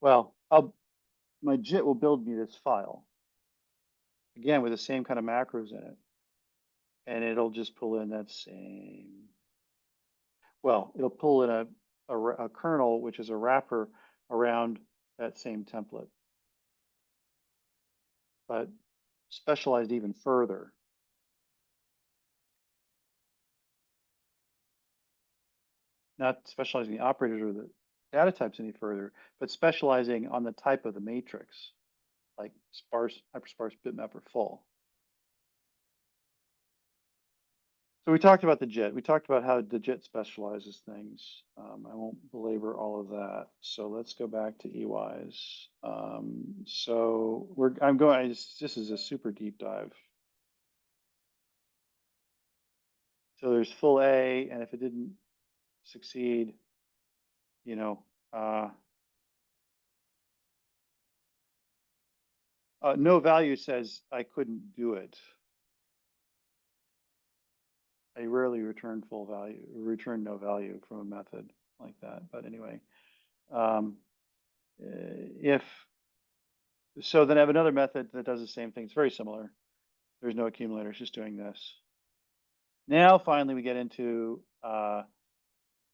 Well, my JIT will build me this file again with the same kind of macros in it, and it'll just pull in that same. Well, it'll pull in a kernel which is a wrapper around that same template, but specialized even further. Not specializing the operators or the data types any further, but specializing on the type of the matrix, like sparse, hypersparse, bitmap, or full. So we talked about the JIT. We talked about how the JIT specializes things. I won't belabor all of that. So let's go back to EYs. This is a super deep dive. So there's full A, and if it didn't succeed, no value says I couldn't do it. I rarely return return no value from a method like that. But anyway, then I have another method that does the same thing. It's very similar. There's no accumulator, it's just doing this. Now, finally, we get into,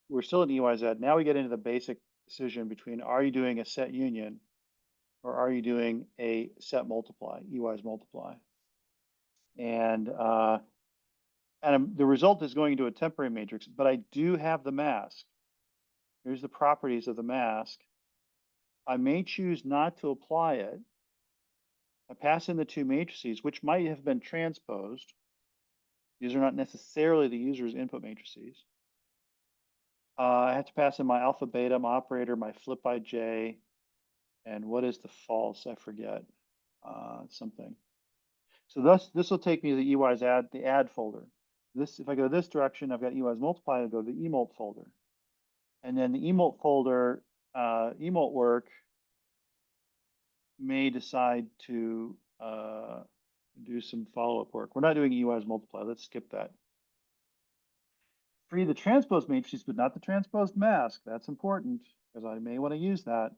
we're still in EYZ. Now we get into the basic decision between, are you doing a set union or are you doing a set multiply, EY's multiply? And the result is going into a temporary matrix, but I do have the mask. Here's the properties of the mask. I may choose not to apply it. I pass in the two matrices, which might have been transposed. These are not necessarily the user's input matrices. I have to pass in my alpha beta, my operator, my flip by j, and what is the false? I forget something. So this will take me to the EY's the add folder. This, if I go this direction, I've got EY's multiply, I'll go to the emolt folder. And then the emolt folder, emolt work may decide to do some follow-up work. We're not doing EY's multiply, let's skip that. Free the transposed matrices, but not the transposed mask. That's important because I may want to use that.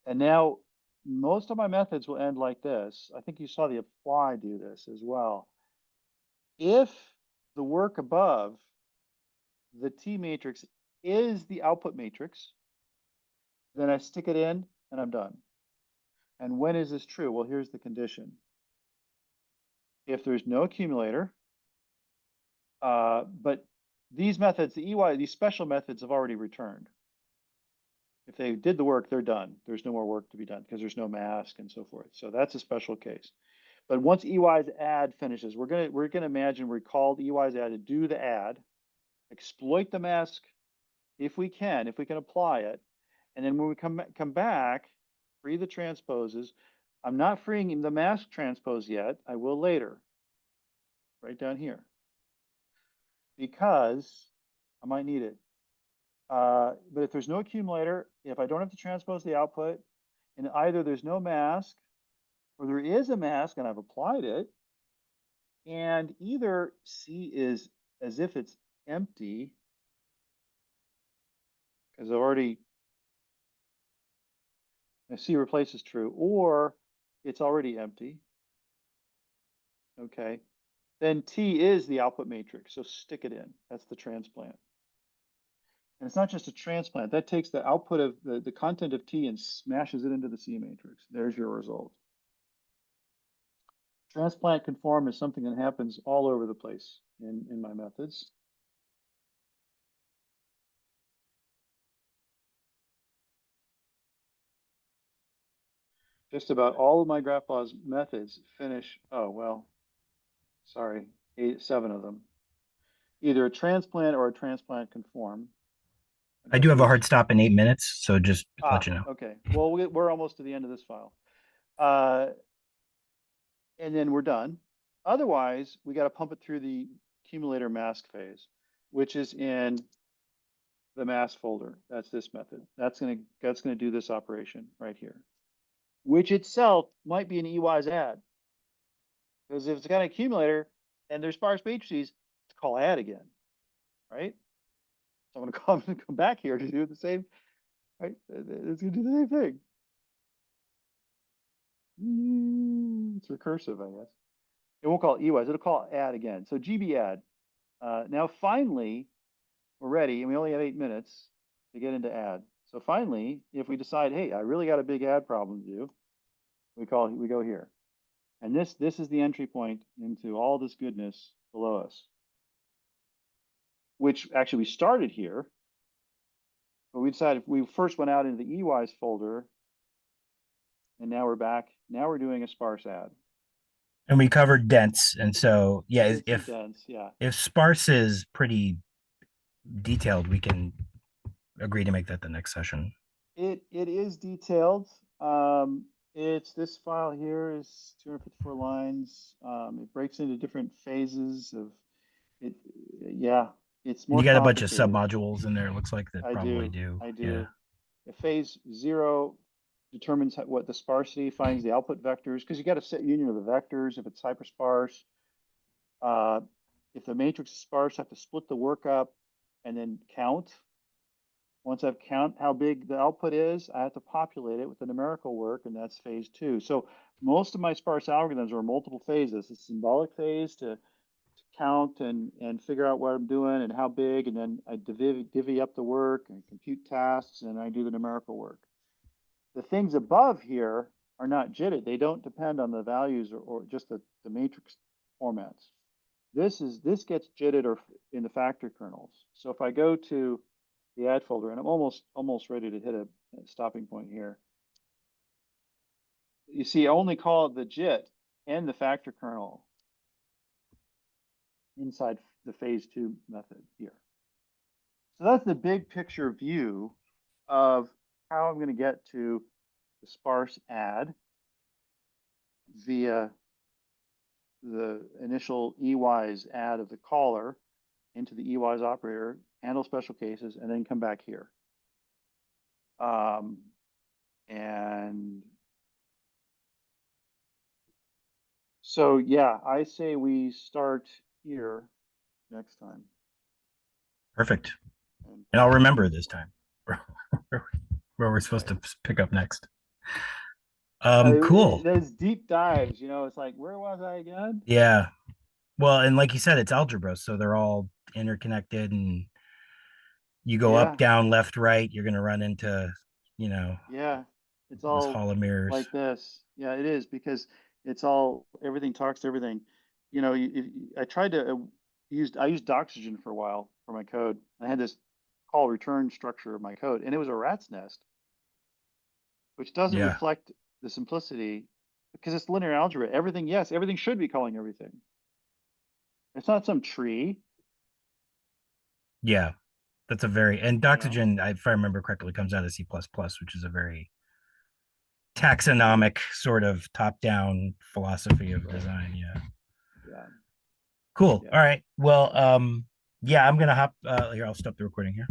And now most of my methods will end like this. I think you saw the apply do this as well. If the work above the T matrix is the output matrix, then I stick it in and I'm done. And when is this true? Well, here's the condition. If there's no accumulator, but these methods, the EY, these special methods have already returned. If they did the work, they're done. There's no more work to be done because there's no mask and so forth. So that's a special case. But once EY's add finishes, we're gonna imagine we called EY's add to do the add, exploit the mask if we can apply it, and then when we come back, free the transposes. I'm not freeing the mask transpose yet. I will later, right down here, because I might need it. But if there's no accumulator, if I don't have to transpose the output, and either there's no mask or there is a mask and I've applied it, and either C is as if it's empty, because I've already, C replaces true, or it's already empty, okay, then T is the output matrix, so stick it in. That's the transplant. And it's not just a transplant. That takes the output of the content of T and smashes it into the C matrix. There's your result. Transplant conform is something that happens all over the place in my methods. Just about all of my GraphBLAS methods finish, oh, well, sorry, 7 of them. Either a transplant or a transplant conform. I do have a hard stop in 8 minutes, so just let you know. Okay, well, we're almost to the end of this file. And then we're done. Otherwise, we got to pump it through the accumulator mask phase, which is in the mask folder. That's this method. That's gonna do this operation right here, which itself might be an EY's add. Because if it's got an accumulator and there's sparse matrices, it's call add again, right? So I'm gonna come back here to do the same, right? It's gonna do the same thing. It's recursive, I guess. It won't call it EYs, it'll call add again. So GB add. Now finally, we're ready, and we only have 8 minutes to get into add. So finally, if we decide, hey, I really got a big add problem to do, we go here. And this is the entry point into all this goodness below us. Which actually we started here, but we decided we first went out into the EYs folder, and now we're back. Now we're doing a sparse add. And we covered dense, and so yeah, if sparse is pretty detailed, we can agree to make that the next session. It is detailed. It's this file here is 254 lines. It breaks into different phases of it. Yeah, it's more. You got a bunch of submodules in there. It looks like that I probably do. Yeah. Phase 0 determines what the sparsity, finds the output vectors, because you got a set union of the vectors if it's hypersparse. If the matrix is sparse, I have to split the work up and then count. Once I've count how big the output is, I have to populate it with the numerical work, and that's phase 2. So most of my sparse algorithms are multiple phases. The symbolic phase to count and figure out what I'm doing and how big, and then I divvy up the work and compute tasks, and I do the numerical work. The things above here are not JITted. They don't depend on the values or just the matrix formats. This gets JITted or in the factor kernels. So if I go to the add folder, and I'm almost ready to hit a stopping point here. you see, only call the JIT and the factor kernel inside the phase 2 method here. So that's the big picture view of how I'm going to get to the sparse add via the initial EYs add of the caller into the EYs operator, handle special cases, and then come back here. And so, yeah, I say we start here next time. Perfect. And I'll remember this time where we're supposed to pick up next. Cool. Those deep dives, you know, it's like, where was I again? Yeah. Well, and like you said, it's algebra, so they're all interconnected, and you go up, down, left, right, you're going to run into, you know, it's all hall of mirrors like this. Yeah, it is, because it's all, everything talks to everything. You know, I tried to I used Doxygen for a while for my code. I had this call return structure of my code, and it was a rat's nest, which doesn't reflect the simplicity, because it's linear algebra. Everything, yes, everything should be calling everything. It's not some tree. Yeah, that's a very, and Doxygen, if I remember correctly, comes out of C++, which is a very taxonomic sort of top-down philosophy of design. Yeah. Cool. All right. Well, yeah, I'm gonna hop here. I'll stop the recording here.